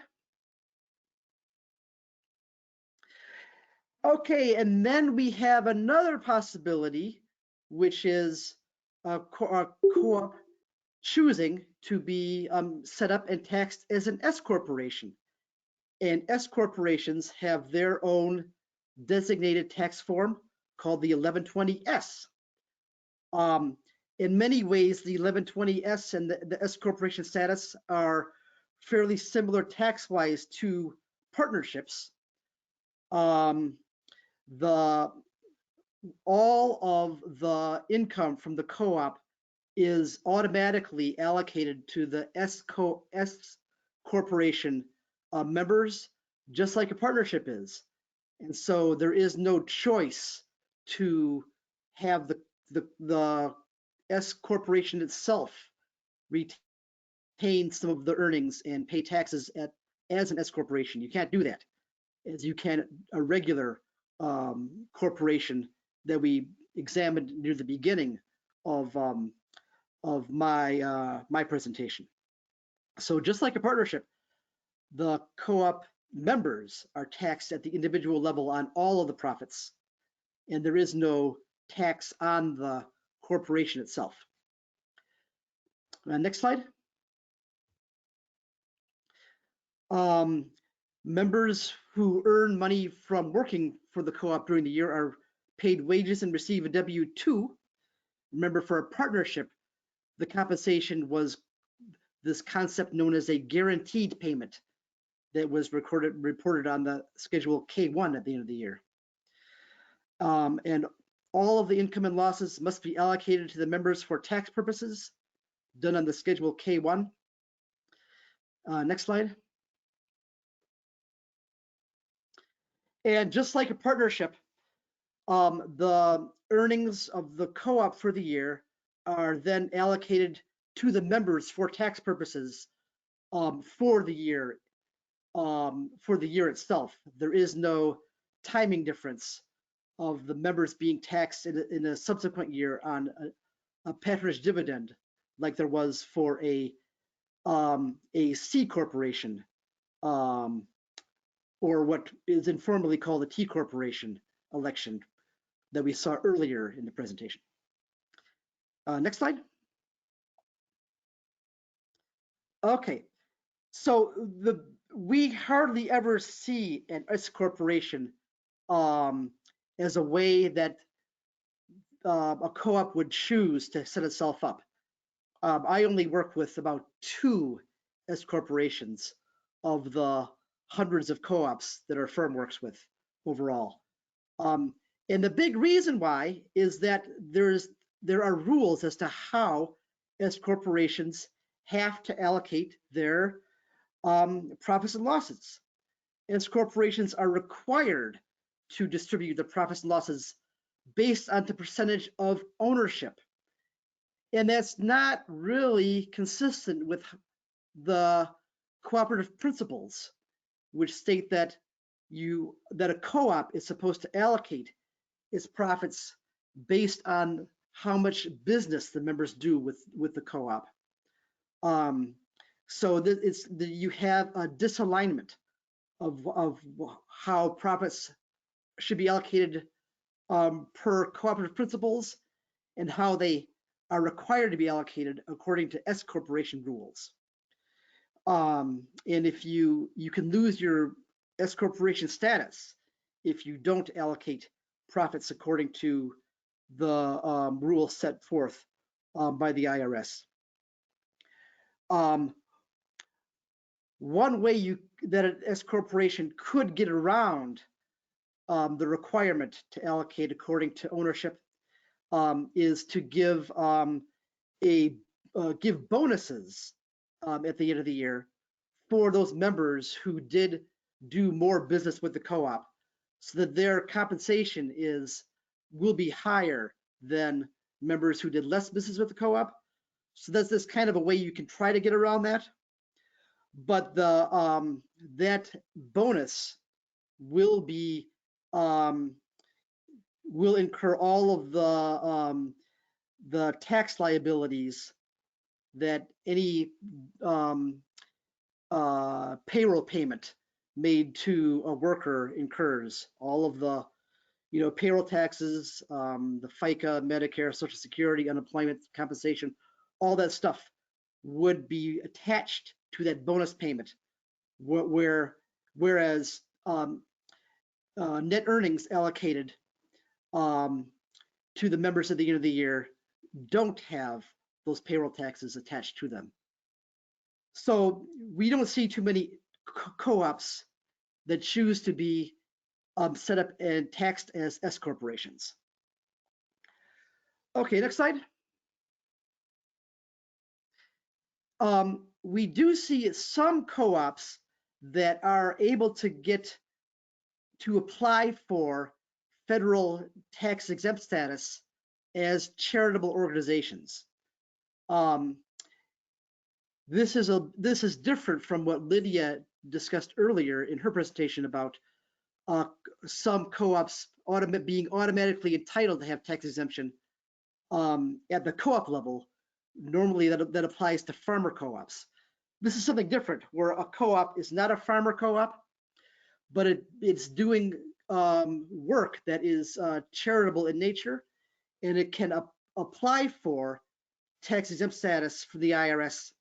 Okay, and then we have another possibility, which is a co-op choosing to be set up and taxed as an S corporation. And S corporations have their own designated tax form called the 1120S. In many ways, the 1120S and the S corporation status are fairly similar tax-wise to partnerships. All of the income from the co-op is automatically allocated to the S corporation members, just like a partnership is. And so there is no choice to have the S corporation itself retain some of the earnings and pay taxes as an S corporation. You can't do that, as you can a regular corporation that we examined near the beginning of my presentation. So just like a partnership, the co-op members are taxed at the individual level on all of the profits, and there is no tax on the corporation itself. Next slide. Members who earn money from working for the co-op during the year are paid wages and receive a W-2. Remember, for a partnership, the compensation was this concept known as a guaranteed payment that was reported on the Schedule K1 at the end of the year. And all of the income and losses must be allocated to the members for tax purposes, done on the Schedule K1. Next slide. And just like a partnership, the earnings of the co-op for the year are then allocated to the members for tax purposes for the year itself. There is no timing difference of the members being taxed in a subsequent year on a Patriot Dividend, like there was for a C corporation, or what is informally called a T corporation election that we saw earlier in the presentation. Next slide. Okay, so we hardly ever see an S corporation as a way that a co-op would choose to set itself up. I only work with about 2 S corporations of the hundreds of co-ops that our firm works with overall. And the big reason why is that there are rules as to how S corporations have to allocate their profits and losses. S corporations are required to distribute the profits and losses based on the percentage of ownership. And that's not really consistent with the cooperative principles, which state that a co-op is supposed to allocate its profits based on how much business the members do with the co-op. So you have a disalignment of how profits should be allocated per cooperative principles and how they are required to be allocated according to S corporation rules. And if you can lose your S corporation status if you don't allocate profits according to the rules set forth by the IRS. One way that an S corporation could get around the requirement to allocate according to ownership is to give give bonuses at the end of the year for those members who did do more business with the co-op, so that their compensation will be higher than members who did less business with the co-op. So that's this kind of a way you can try to get around that. But the that bonus will be will incur all of the tax liabilities that any payroll payment made to a worker incurs. All of the payroll taxes, the FICA, Medicare, Social Security, unemployment compensation, all that stuff would be attached to that bonus payment, whereas net earnings allocated to the members at the end of the year don't have those payroll taxes attached to them. So we don't see too many co-ops that choose to be set up and taxed as S corporations. Okay, next slide. We do see some co-ops that are able to apply for federal tax exempt status as charitable organizations. This is different from what Lydia discussed earlier in her presentation about some co-ops being automatically entitled to have tax exemption at the co-op level. Normally that applies to farmer co-ops. This is something different, where a co-op is not a farmer co-op, but it's doing work that is charitable in nature, and it can apply for tax exempt status for the IRS.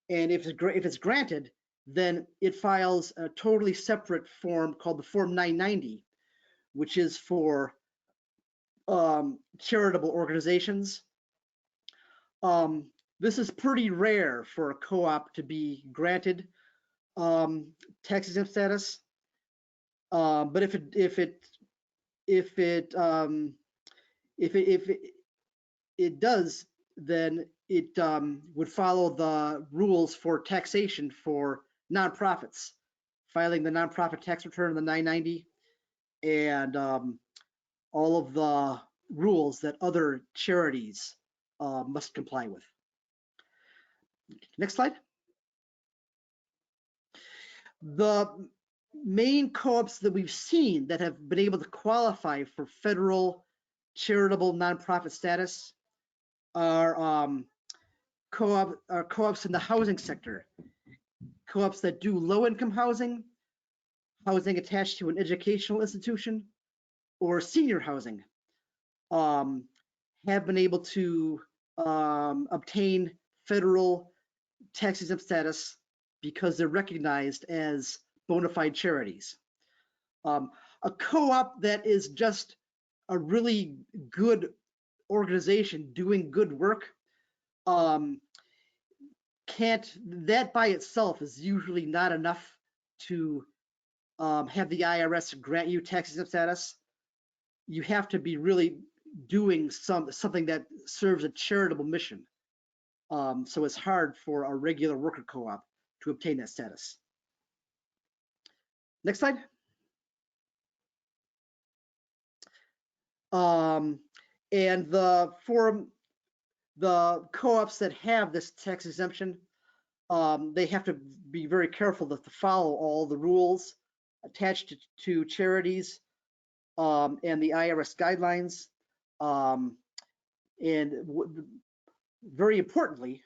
And if it's granted, then it files a totally separate form called the Form 990, which is for charitable organizations. This is pretty rare for a co-op to be granted tax exempt status. But if it does, then it would follow the rules for taxation for nonprofits, filing the nonprofit tax return in the 990, and all of the rules that other charities must comply with. Next slide. The main co-ops that we've seen that have been able to qualify for federal charitable nonprofit status are co-ops in the housing sector, co-ops that do low-income housing, housing attached to an educational institution, or senior housing, have been able to obtain federal tax exempt status because they're recognized as bona fide charities. A co-op that is just a really good organization doing good work that by itself is usually not enough to have the IRS grant you tax exempt status. You have to be really doing something that serves a charitable mission. So it's hard for a regular worker co-op to obtain that status. Next slide. And for the co-ops that have this tax exemption, they have to be very careful to follow all the rules attached to charities and the IRS guidelines. And very importantly,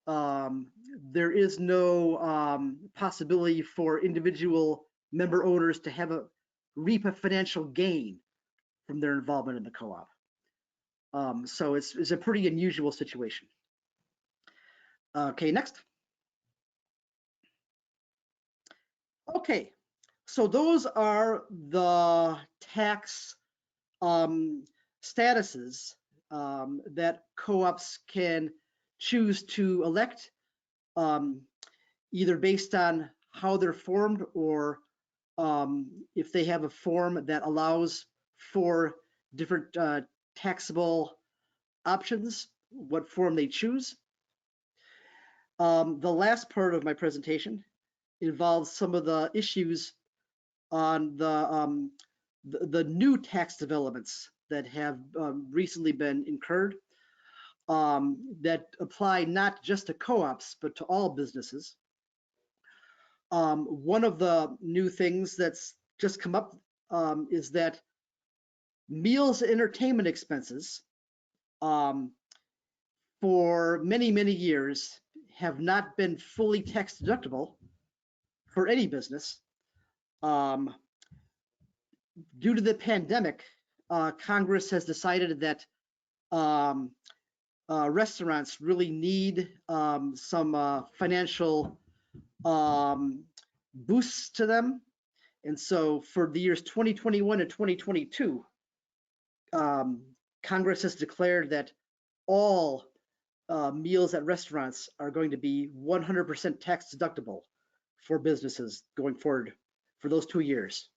there is no possibility for individual member owners to have reap a financial gain from their involvement in the co-op. So it's a pretty unusual situation. Okay, next. Okay, so those are the tax statuses that co-ops can choose to elect, either based on how they're formed or if they have a form that allows for different taxable options, what form they choose. The last part of my presentation involves some of the issues on the new tax developments that have recently been incurred that apply not just to co-ops, but to all businesses. One of the new things that's just come up is that meals and entertainment expenses for many, many years have not been fully tax deductible for any business. Due to the pandemic, Congress has decided that restaurants really need some financial boosts to them. And so for the years 2021 and 2022, Congress has declared that all meals at restaurants are going to be 100% tax deductible for businesses going forward for those 2 years.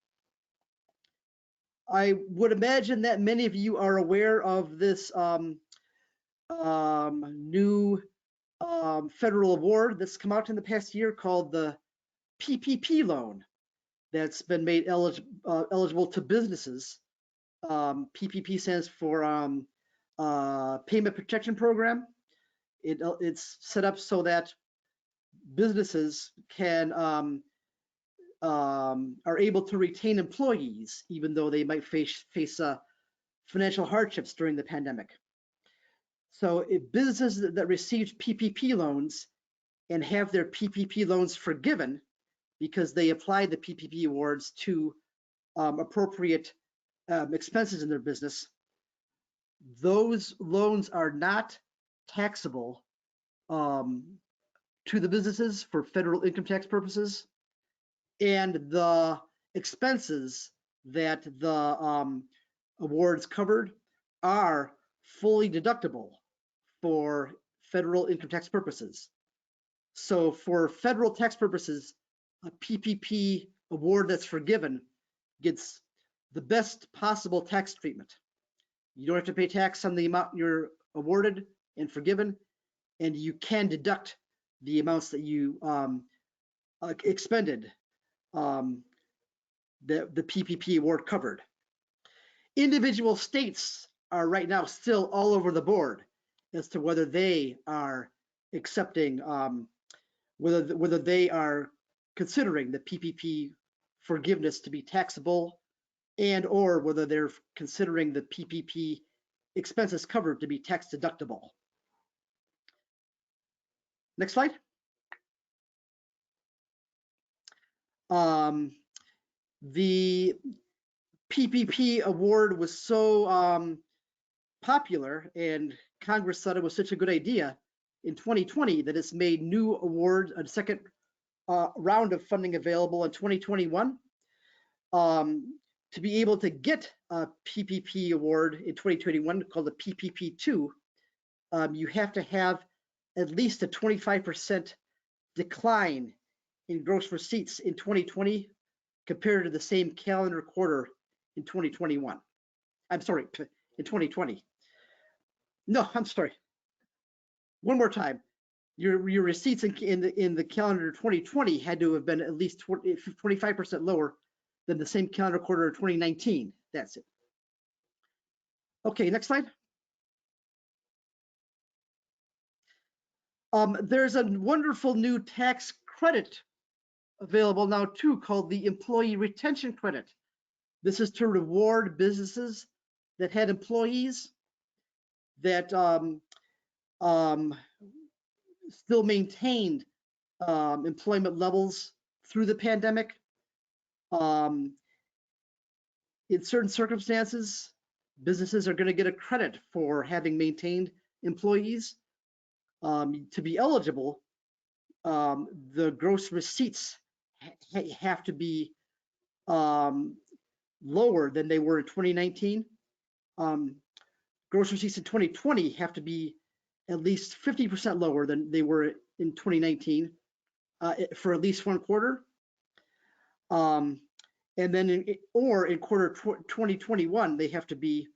I would imagine that many of you are aware of this new federal award that's come out in the past year called the PPP loan that's been made eligible to businesses. PPP stands for Payment Protection Program. It's set up so that businesses can are able to retain employees even though they might face financial hardships during the pandemic. So if businesses that received PPP loans and have their PPP loans forgiven because they applied the PPP awards to appropriate expenses in their business, those loans are not taxable to the businesses for federal income tax purposes, and the expenses that the awards covered are fully deductible for federal income tax purposes. So for federal tax purposes, a PPP award that's forgiven gets the best possible tax treatment. You don't have to pay tax on the amount you're awarded and forgiven, and you can deduct the amounts that you expended the PPP award covered. Individual states are right now still all over the board as to whether they are accepting, whether they are considering the PPP forgiveness to be taxable, and or whether they're considering the PPP expenses covered to be tax deductible. Next slide. The PPP award was so popular, and Congress thought it was such a good idea in 2020 that it's made new awards, a second round of funding available in 2021. To be able to get a PPP award in 2021 called the PPP2, you have to have at least a 25% decline in gross receipts in 2020 compared to the same calendar quarter in 2021. I'm sorry, in 2020. No, I'm sorry. One more time. Your receipts in the calendar 2020 had to have been at least 25% lower than the same calendar quarter of 2019. That's it. Okay, next slide. There's a wonderful new tax credit available now too called the Employee Retention Credit. This is to reward businesses that had employees that still maintained employment levels through the pandemic. in certain circumstances, businesses are going to get a credit for having maintained employees. To be eligible, the gross receipts have to be lower than they were in 2019. Gross receipts in 2020 have to be at least 50% lower than they were in 2019 for at least one quarter. And then in quarter 2021, they have to be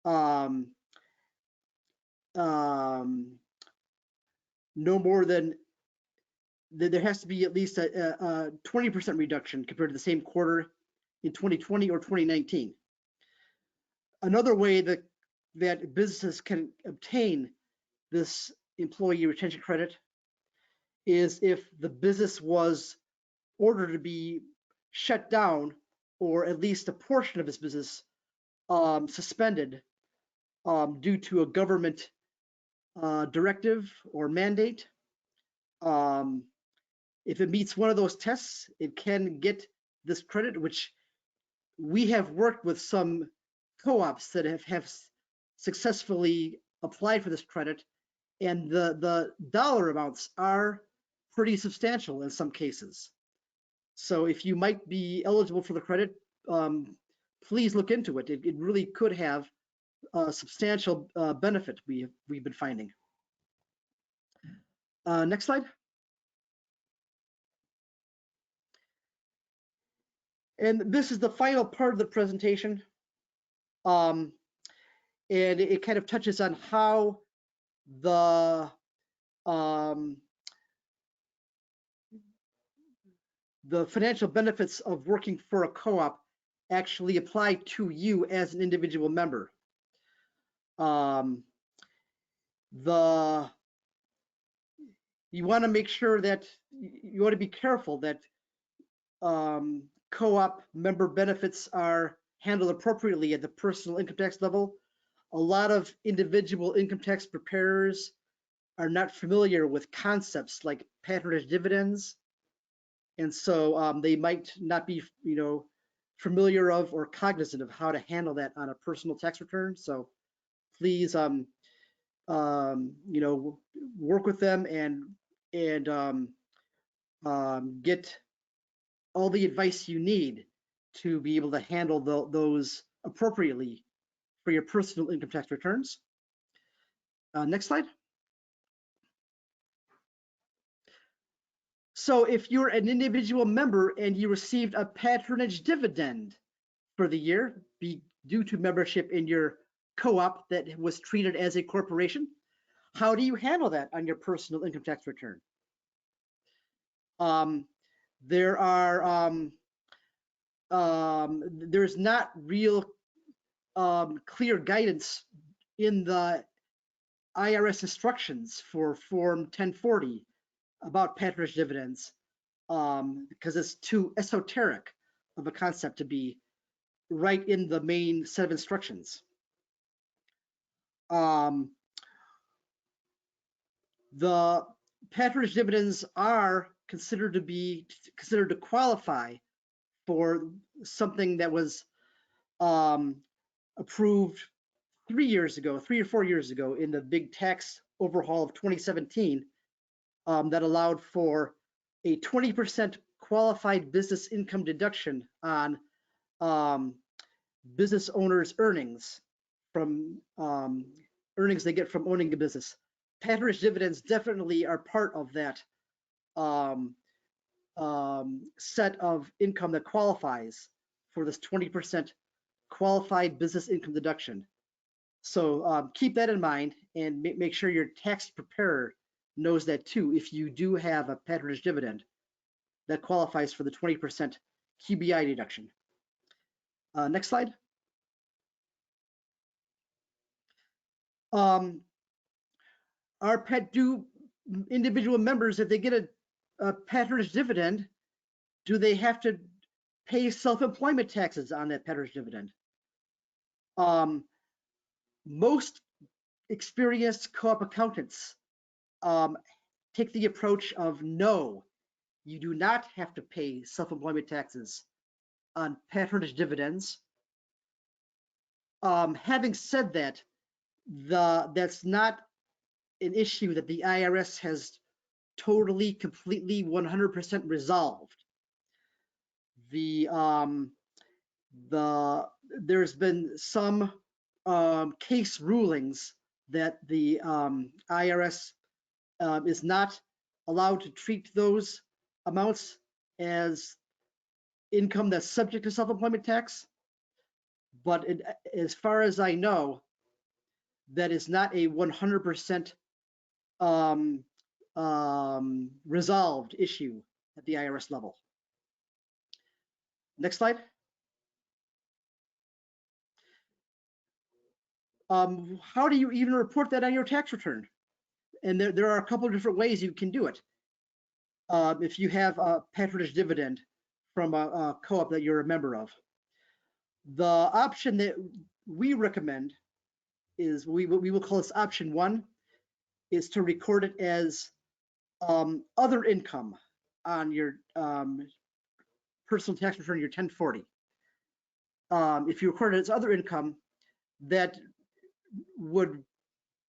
no more than, there has to be at least a 20% reduction compared to the same quarter in 2020 or 2019. Another way that businesses can obtain this employee retention credit is if the business was ordered to be shut down, or at least a portion of its business suspended due to a government directive or mandate. If it meets one of those tests, it can get this credit, which we have worked with some co-ops that have successfully applied for this credit, and the dollar amounts are pretty substantial in some cases. So if you might be eligible for the credit, please look into it. It really could have a substantial benefit we've been finding. Next slide. And this is the final part of the presentation. And it kind of touches on how the financial benefits of working for a co-op actually apply to you as an individual member. You want to make sure that you want to be careful that co-op member benefits are handled appropriately at the personal income tax level. A lot of individual income tax preparers are not familiar with concepts like patronage dividends, and so they might not be, familiar of or cognizant of how to handle that on a personal tax return. So please, work with them and get all the advice you need to be able to handle those appropriately for your personal income tax returns. Next slide. So if you're an individual member and you received a patronage dividend for the year due to membership in your co-op that was treated as a corporation, how do you handle that on your personal income tax return? There's not real clear guidance in the IRS instructions for Form 1040 about patronage dividends because it's too esoteric of a concept to be right in the main set of instructions. The patronage dividends are considered to qualify for something that was approved 3 or 4 years ago in the big tax overhaul of 2017 that allowed for a 20% qualified business income deduction on business owners' earnings from earnings they get from owning a business. Patronage dividends definitely are part of that set of income that qualifies for this 20% qualified business income deduction. So keep that in mind and make sure your tax preparer knows that too if you do have a patronage dividend that qualifies for the 20% QBI deduction. Next slide. Do individual members, if they get a patronage dividend, do they have to pay self-employment taxes on that patronage dividend? Most experienced co-op accountants take the approach of no, you do not have to pay self-employment taxes on patronage dividends. Having said that, that's not an issue that the IRS has totally, completely, 100% resolved. There's been some case rulings that the IRS is not allowed to treat those amounts as income that's subject to self-employment tax. But as far as I know, that is not a 100% resolved issue at the IRS level. Next slide. How do you even report that on your tax return? And there are a couple of different ways you can do it. If you have a Patriot Dividend from a co-op that you're a member of, the option that we recommend is, we will call this option 1, is to record it as other income on your personal tax return, your 1040. If you record it as other income, that would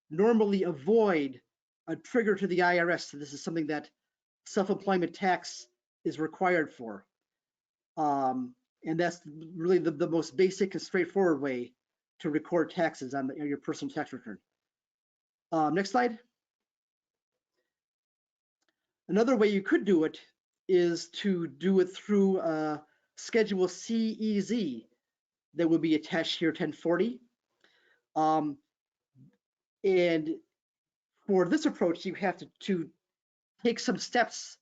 normally avoid a trigger to the IRS. So this is something that self-employment tax is required for. And that's really the most basic and straightforward way to record taxes on your personal tax return. Next slide. Another way you could do it is to do it through Schedule CEZ that would be attached to your 1040. And for this approach, you have to take some steps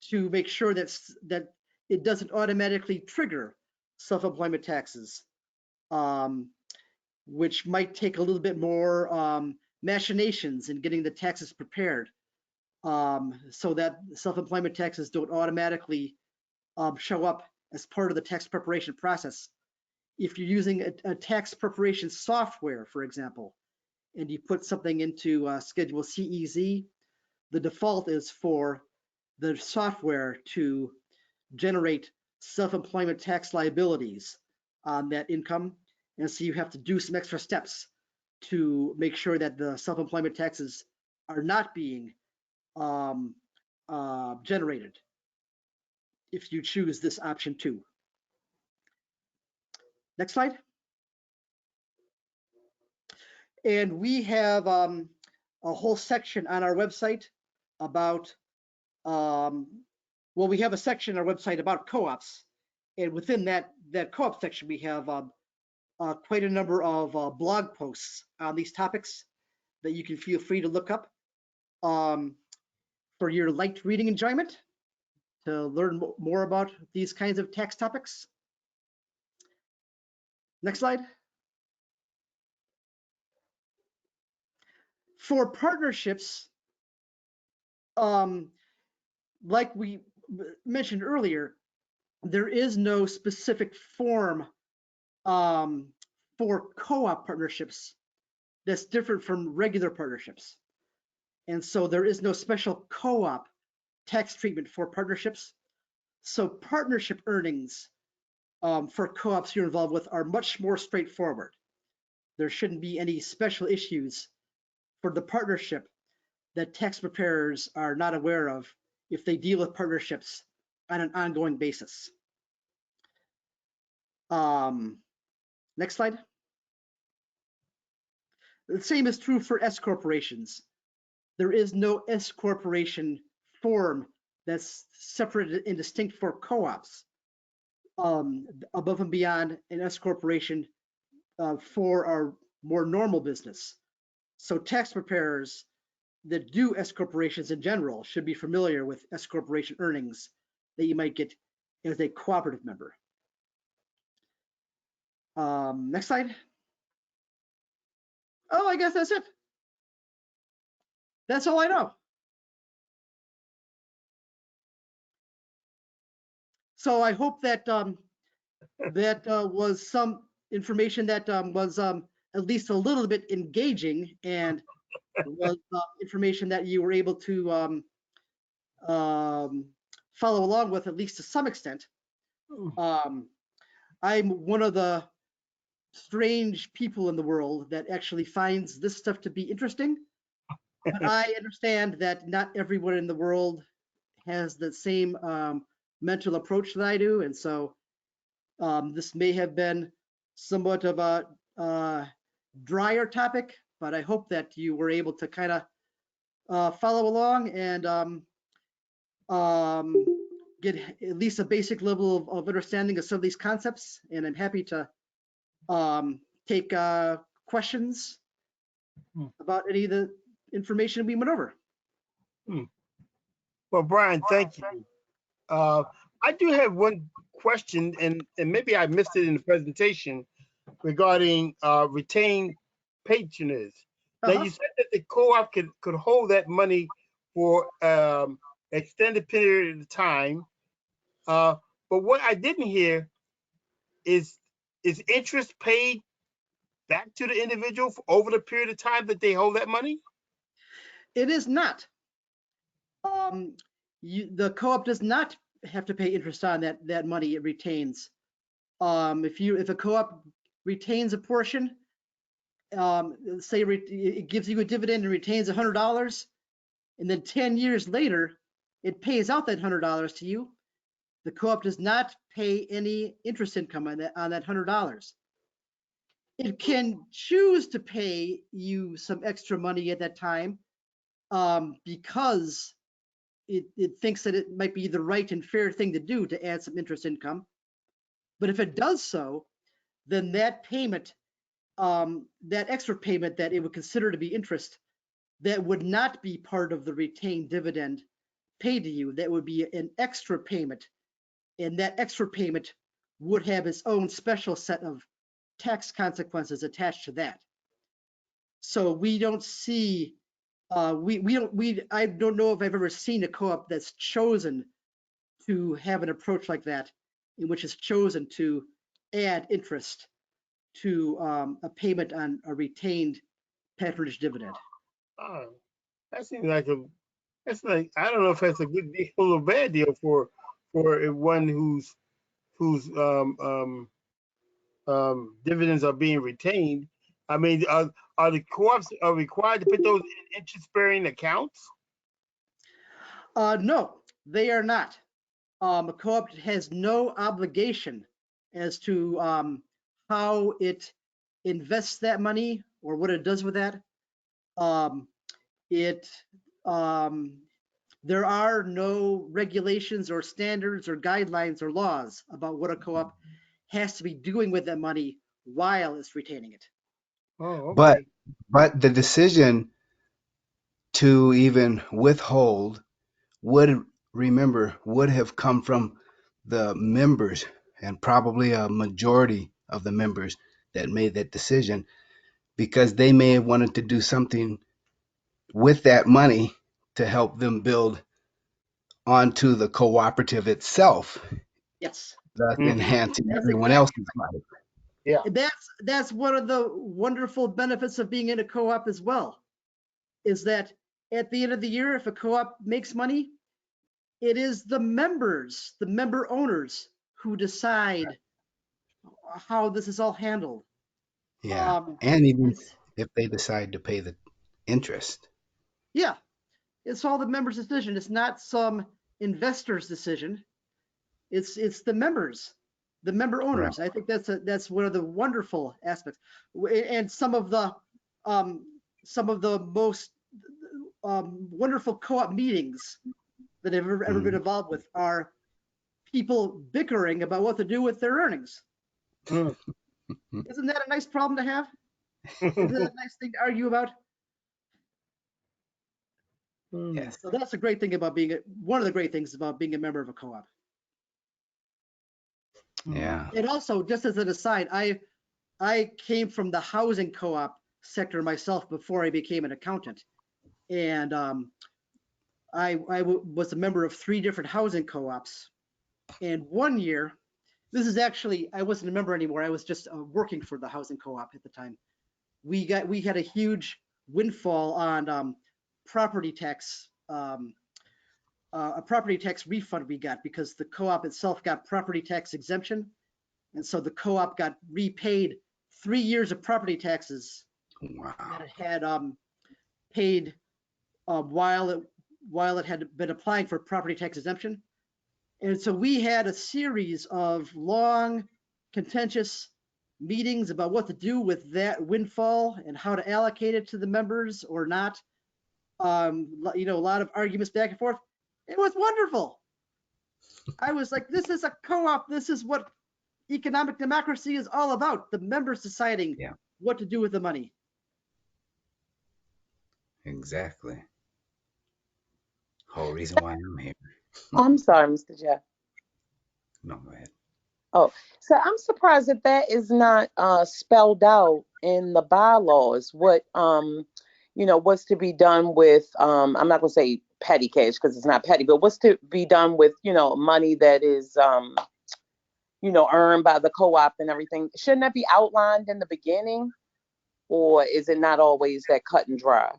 to make sure that it doesn't automatically trigger self-employment taxes, which might take a little bit more machinations in getting the taxes prepared, so that self-employment taxes don't automatically show up as part of the tax preparation process. If you're using a tax preparation software, for example, and you put something into Schedule CEZ, the default is for the software to generate self-employment tax liabilities on that income. And so you have to do some extra steps to make sure that the self-employment taxes are not being generated if you choose this option 2. Next slide. And we have a whole section on our website about, well, we have a section on our website about co-ops. And within that co-op section, we have quite a number of blog posts on these topics that you can feel free to look up for your light reading enjoyment to learn more about these kinds of tax topics. Next slide. For partnerships, like we mentioned earlier, there is no specific form for co-op partnerships that's different from regular partnerships. And so there is no special co-op tax treatment for partnerships. So partnership earnings for co-ops you're involved with are much more straightforward. There shouldn't be any special issues for the partnership that tax preparers are not aware of if they deal with partnerships on an ongoing basis. Next slide. The same is true for S corporations. There is no S corporation form that's separated and distinct for co-ops above and beyond an S corporation for our more normal business. So tax preparers that do S corporations in general should be familiar with S corporation earnings that you might get as a cooperative member. Next slide. Oh, I guess that's it. That's all I know. So I hope that that was some information that was at least a little bit engaging, and was information that you were able to follow along with, at least to some extent. I'm one of the strange people in the world that actually finds this stuff to be interesting. But I understand that not everyone in the world has the same mental approach that I do. And so this may have been somewhat of a drier topic, but I hope that you were able to kind of follow along and get at least a basic level of understanding of some of these concepts. And I'm happy to take questions about any of the information we went over. Well, Brian, thank you. I do have one question, and maybe I missed it in the presentation regarding retained patronage. Now, you said that the co-op could hold that money for extended period of time, but what I didn't hear is interest paid back to the individual for over the period of time that they hold that money? It is not. The co-op does not have to pay interest on that money it retains. If a co-op retains a portion, say it gives you a dividend and retains $100, and then 10 years later it pays out that $100 to you, the co-op does not pay any interest income on that $100. It can choose to pay you some extra money at that time because it thinks that it might be the right and fair thing to do to add some interest income. But if it does so, then that payment, that extra payment that it would consider to be interest, that would not be part of the retained dividend paid to you. That would be an extra payment. And that extra payment would have its own special set of tax consequences attached to that. So we don't see, I don't know if I've ever seen a co-op that's chosen to have an approach like that, in which it's chosen to add interest to a payment on a retained patronage dividend. Oh, that seems like I don't know if that's a good deal or a bad deal for one whose dividends are being retained. I mean, are the co-ops required to put those in interest-bearing accounts? No, they are not. A co-op has no obligation as to how it invests that money or what it does with that. There are no regulations or standards or guidelines or laws about what a co-op has to be doing with that money while it's retaining it. Oh, okay. But the decision to even withhold would have come from the members, and probably a majority of the members that made that decision, because they may have wanted to do something with that money to help them build onto the cooperative itself, Yes. thus enhancing That's everyone else's life. Yeah. That's one of the wonderful benefits of being in a co-op as well, is that at the end of the year, if a co-op makes money, it is the members, the member owners, who decide how this is all handled. Yeah, and even if they decide to pay the interest. Yeah, it's all the members' decision. It's not some investor's decision. It's the members, the member owners. Right. I think that's one of the wonderful aspects, and some of the most wonderful co-op meetings that I've ever been involved with are people bickering about what to do with their earnings. Isn't that a nice problem to have? Isn't that a nice thing to argue about? Yes. So that's a great thing about one of the great things about being a member of a co-op. Yeah. And also, just as an aside, I came from the housing co-op sector myself before I became an accountant, and I was a member of 3 different housing co-ops. And one year, this is actually, I wasn't a member anymore. I was just working for the housing co-op at the time. We had a huge windfall on property tax, a property tax refund we got because the co-op itself got property tax exemption. And so the co-op got repaid 3 years of property taxes Wow. that it had paid while it had been applying for property tax exemption. And so we had a series of long, contentious meetings about what to do with that windfall and how to allocate it to the members or not. A lot of arguments back and forth. It was wonderful. I was like, this is a co-op. This is what economic democracy is all about. The members deciding what to do with the money. Exactly. Whole reason why I'm here. I'm sorry, Mr. Jeff. No, go ahead. Oh, so I'm surprised that that is not spelled out in the bylaws. What's to be done with, I'm not gonna say petty cash because it's not petty, but what's to be done with, money that is, earned by the co-op and everything. Shouldn't that be outlined in the beginning, or is it not always that cut and dry?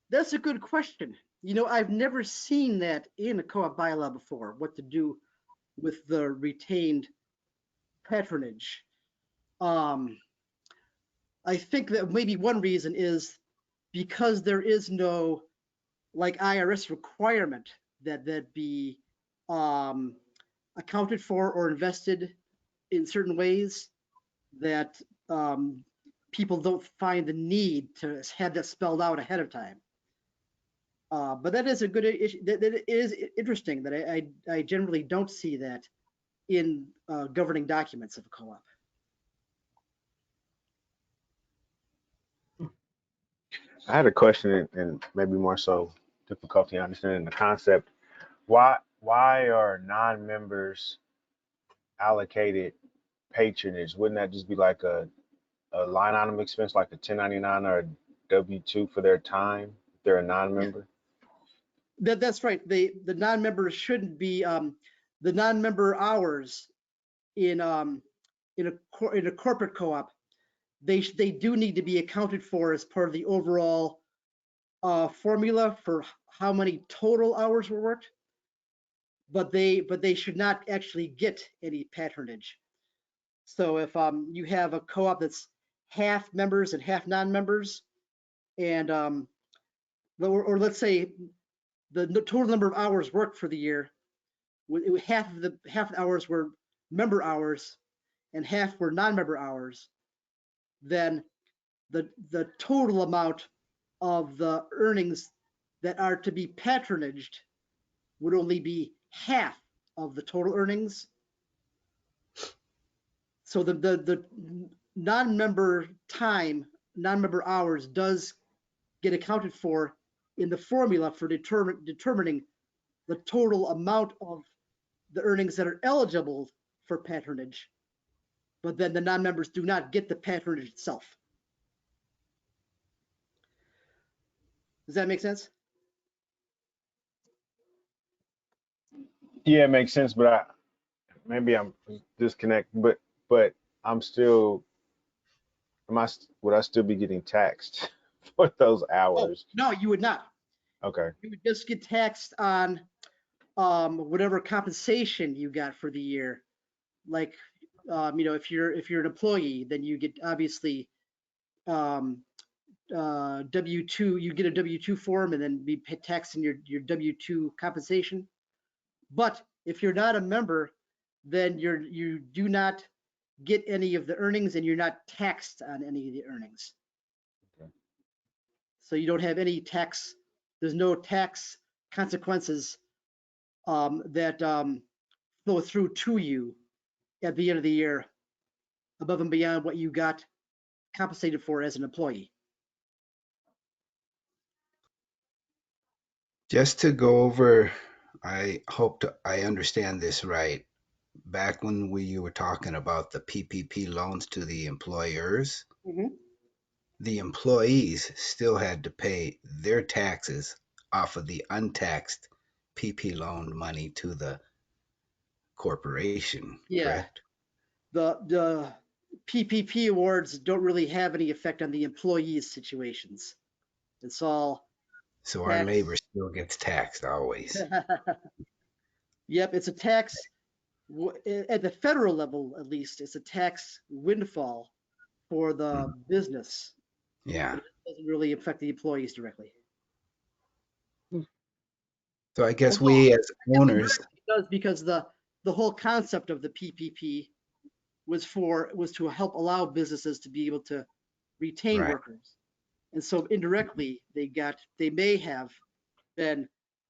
That's a good question. I've never seen that in a co-op bylaw before, what to do with the retained patronage. I think that maybe one reason is because there is no like IRS requirement that be accounted for or invested in certain ways, that people don't find the need to have that spelled out ahead of time. But that is a good issue. That is interesting that I generally don't see that in governing documents of a co-op. I had a question and maybe more so difficulty understanding the concept. Why are non-members allocated patronage? Wouldn't that just be like a line item expense, like a 1099 or a W-2 for their time if they're a non-member? That's right. The non-members shouldn't be the non-member hours in a corporate co-op. They do need to be accounted for as part of the overall formula for how many total hours were worked, but they should not actually get any patronage. So if you have a co-op that's half members and half non-members, and or let's say the total number of hours worked for the year, half the hours were member hours and half were non-member hours, then the total amount of the earnings that are to be patronaged would only be half of the total earnings. So the non-member time, non-member hours does get accounted for in the formula for determining the total amount of the earnings that are eligible for patronage. But then the non-members do not get the patronage itself. Does that make sense? Yeah, it makes sense, but maybe I'm disconnected, but I'm still, would I still be getting taxed for those hours? Oh, no, you would not. Okay. You would just get taxed on whatever compensation you got for the year. Like, if you're an employee, then you get obviously W-2. You get a W-2 form and then be taxed in your W-2 compensation. But if you're not a member, then you do not get any of the earnings and you're not taxed on any of the earnings. Okay. So you don't have any tax. There's no tax consequences that flow through to you at the end of the year above and beyond what you got compensated for as an employee. Just to go over, I hope I understand this right. Back when you were talking about the PPP loans to the employers, the employees still had to pay their taxes off of the untaxed PP loan money to the corporation, correct? The PPP awards don't really have any effect on the employees' situations. It's all So our labor still gets taxed always. Yep, it's a tax at the federal level, at least, it's a tax windfall for the business, Yeah. but it doesn't really affect the employees directly. So I guess Although, we as owners, indirectly it does, because the whole concept of the PPP was to help allow businesses to be able to retain right, workers. And so indirectly, they may have been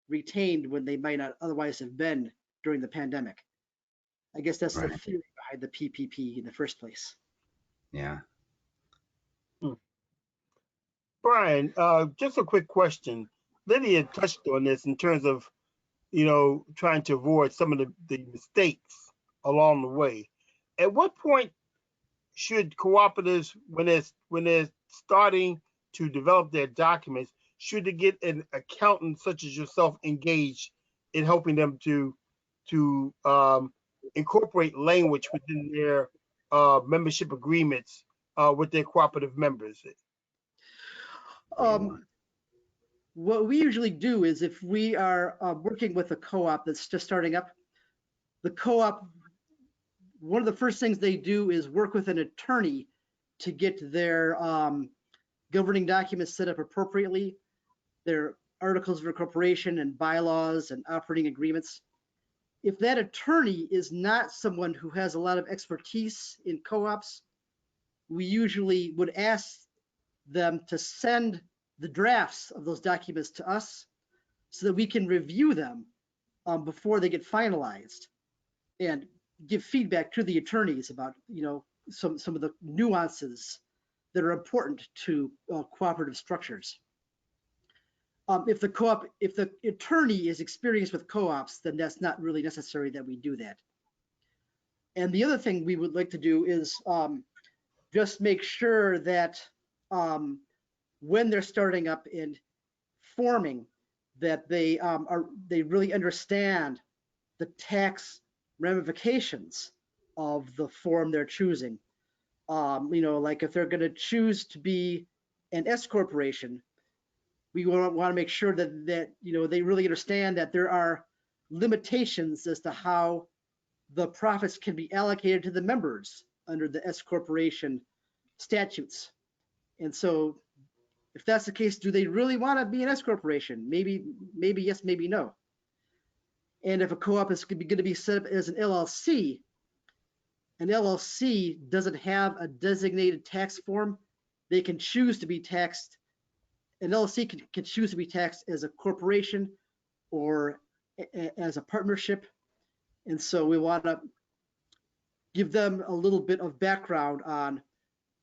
retained when they might not otherwise have been during the pandemic. I guess that's the right. theory behind the PPP in the first place. Yeah. Brian, just a quick question. Lydia touched on this in terms of, trying to avoid some of the mistakes along the way. At what point should cooperatives, when they're starting to develop their documents, should they get an accountant such as yourself engaged in helping them to incorporate language within their membership agreements with their cooperative members? What we usually do is, if we are working with a co-op that's just starting up, the co-op, one of the first things they do is work with an attorney to get their governing documents set up appropriately, their articles of incorporation and bylaws and operating agreements. If that attorney is not someone who has a lot of expertise in co-ops, we usually would ask them to send the drafts of those documents to us so that we can review them before they get finalized, and give feedback to the attorneys about some of the nuances that are important to cooperative structures. If the attorney is experienced with co-ops, then that's not really necessary that we do that. And the other thing we would like to do is just make sure that when they're starting up and forming, that they really understand the tax ramifications of the form they're choosing. Like if they're going to choose to be an S corporation, we want to make sure that they really understand that there are limitations as to how the profits can be allocated to the members under the S corporation statutes. And so, if that's the case, do they really want to be an S corporation? Maybe yes, maybe no. And if a co-op is going to be set up as an LLC doesn't have a designated tax form. They can choose to be taxed. An LLC can choose to be taxed as a corporation or as a partnership. And so we want to give them a little bit of background on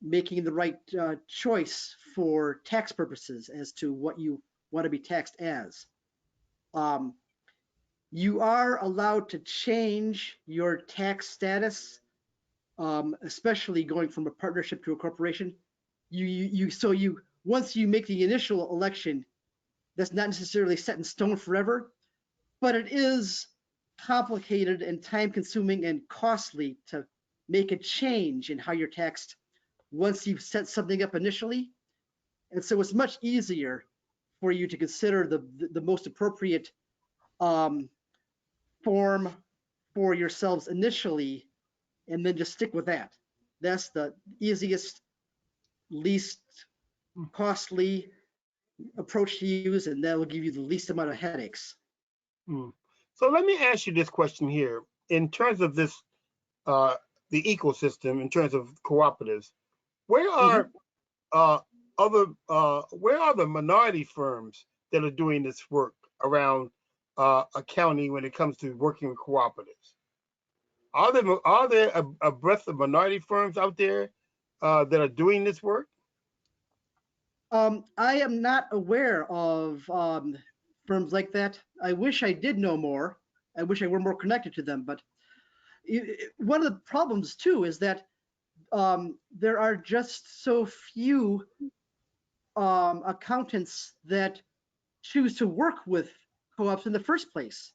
making the right choice for tax purposes as to what you want to be taxed as. You are allowed to change your tax status, especially going from a partnership to a corporation. Once you make the initial election, that's not necessarily set in stone forever, but it is complicated and time consuming and costly to make a change in how you're taxed once you've set something up initially. And so it's much easier for you to consider the most appropriate form for yourselves initially, and then just stick with that. That's the easiest, least costly approach to use, and that will give you the least amount of headaches. So let me ask you this question here. In terms of this, the ecosystem, in terms of cooperatives, where are where are the minority firms that are doing this work around accounting when it comes to working with cooperatives? Are there a breadth of minority firms out there that are doing this work? I am not aware of firms like that. I wish I did know more. I wish I were more connected to them. But one of the problems too is that there are just so few accountants that choose to work with co-ops in the first place,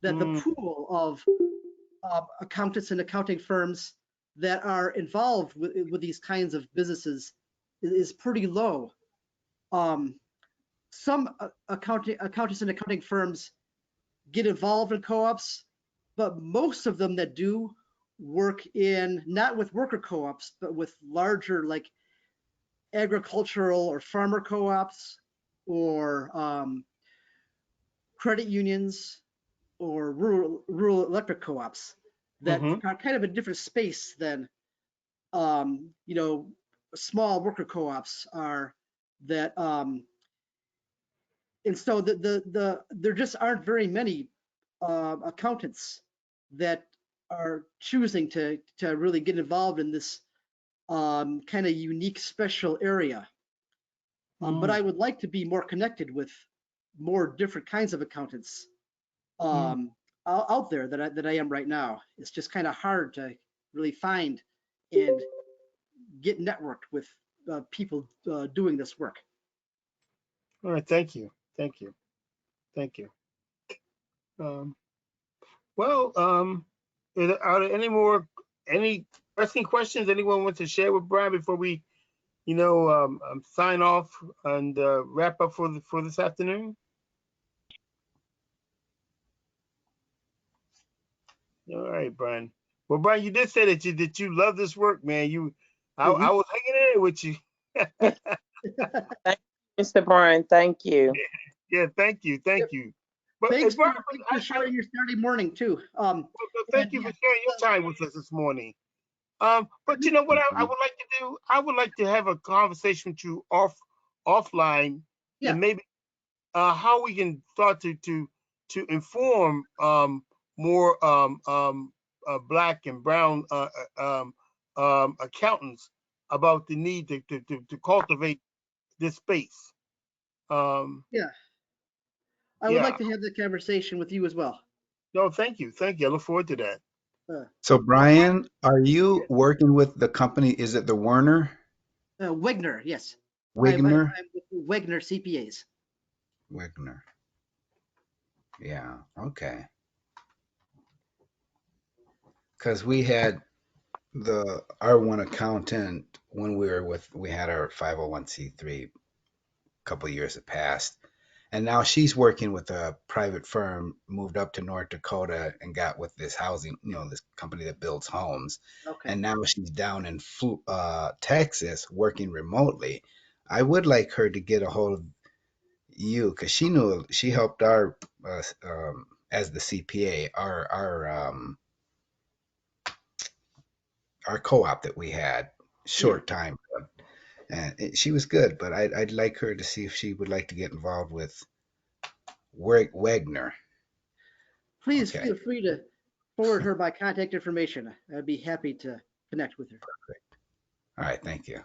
that the pool of accountants and accounting firms that are involved with these kinds of businesses is pretty low. Some accountants and accounting firms get involved in co-ops, but most of them that do work in, not with worker co-ops, but with larger like agricultural or farmer co-ops or credit unions or rural electric co-ops that are kind of a different space than you know, small worker co-ops are, that and so there just aren't very many accountants that are choosing to really get involved in this kind of unique special area. But I would like to be more connected with more different kinds of accountants out there that I am right now. It's just kind of hard to really find and get networked with people doing this work. All right, thank you. Well, are there any pressing questions anyone wants to share with Brian before we, sign off and wrap up for this afternoon? All right, Brian. Well, Brian, you did say that you love this work, man. I was hanging in there with you. Thank you, Mr. Brian. Thank you. Yeah, thank you. But Thanks Brian, for sharing your Saturday morning too. Thank you for sharing your time with us this morning. But you know what I would like to do? I would like to have a conversation with you offline, and maybe how we can start to inform more Black and brown accountants about the need to cultivate this space. I would like to have that conversation with you as well. No, thank you. I look forward to that. So Brian, are you working with the company? Is it the Werner? Wegner, yes. Wigner? I'm with Wegner CPAs. Wigner. Yeah, okay. Because we had our one accountant when we had our 501c3 a couple of years have passed. And now she's working with a private firm, moved up to North Dakota and got with this housing, this company that builds homes. Okay. And now she's down in Texas working remotely. I would like her to get a hold of you because she helped our as the CPA, our co-op that we had short time. And she was good, but I'd like her to see if she would like to get involved with Wegner. Please feel free to forward her my contact information. I'd be happy to connect with her. Perfect. All right, thank you.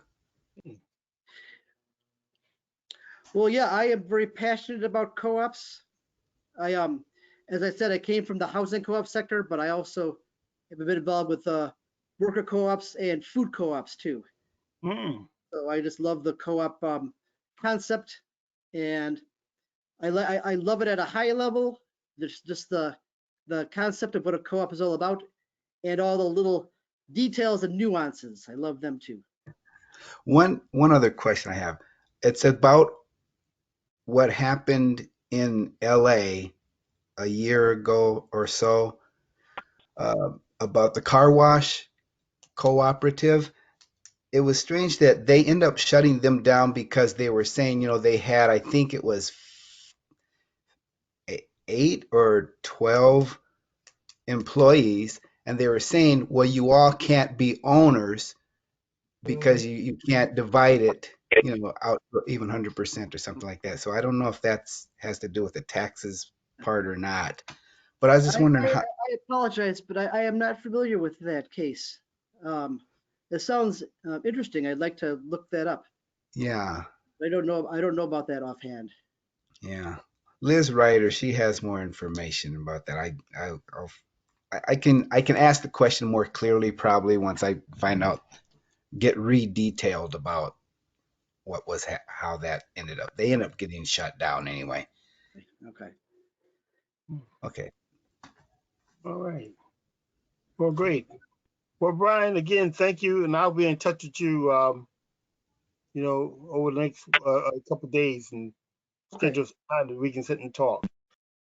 Well, yeah, I am very passionate about co-ops. As I said, I came from the housing co-op sector, but I also have been involved with worker co-ops and food co-ops too. So I just love the co-op concept, and I love it at a high level. There's just the concept of what a co-op is all about, and all the little details and nuances. I love them too. One other question I have. It's about what happened in LA a year ago or so about the car wash cooperative. It was strange that they end up shutting them down because they were saying, they had, I think it was 8 or 12 employees, and they were saying, well, you all can't be owners because you can't divide it, out even 100% or something like that. So I don't know if that's has to do with the taxes part or not. But I was just wondering how. I apologize, but I am not familiar with that case. It sounds interesting. I'd like to look that up. Yeah. I don't know about that offhand. Yeah. Liz Ryder, she has more information about that. I can ask the question more clearly probably once I get re-detailed about what was how that ended up. They ended up getting shut down anyway. Okay. Okay. All right. Well, great. Well, Brian, again, thank you, and I'll be in touch with you, over the next couple of days and schedule some time that we can sit and talk.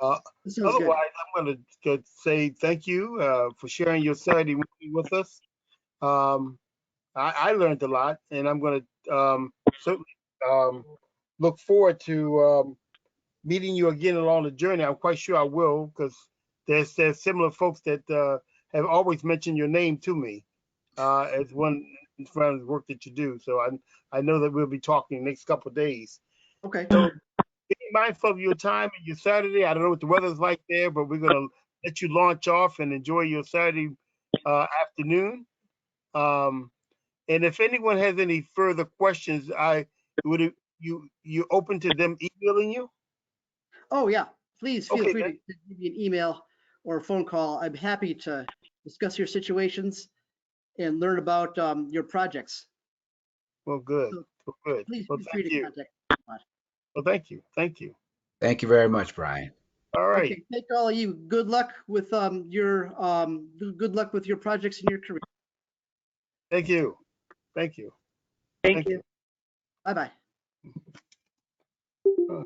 Otherwise, I'm want to say thank you for sharing your Saturday with us. I learned a lot, and I'm going to certainly look forward to meeting you again along the journey. I'm quite sure I will, because there's similar folks that have always mentioned your name to me as one from the work that you do. So I know that we'll be talking the next couple of days. Okay. So be mindful of your time and your Saturday. I don't know what the weather's like there, but we're gonna let you launch off and enjoy your Saturday afternoon. And if anyone has any further questions, you open to them emailing you? Oh, yeah. Please feel Okay, free to then. give me an email or a phone call. I'm happy to discuss your situations and learn about your projects. Well, good. So Well, good. please Well, feel free thank to you. contact me. Well, thank you. Thank you. Thank you very much, Brian. All right. Okay, thank all of you. Good luck with good luck with your projects and your career. Thank you. Thank you. Thank you. Bye bye. Uh,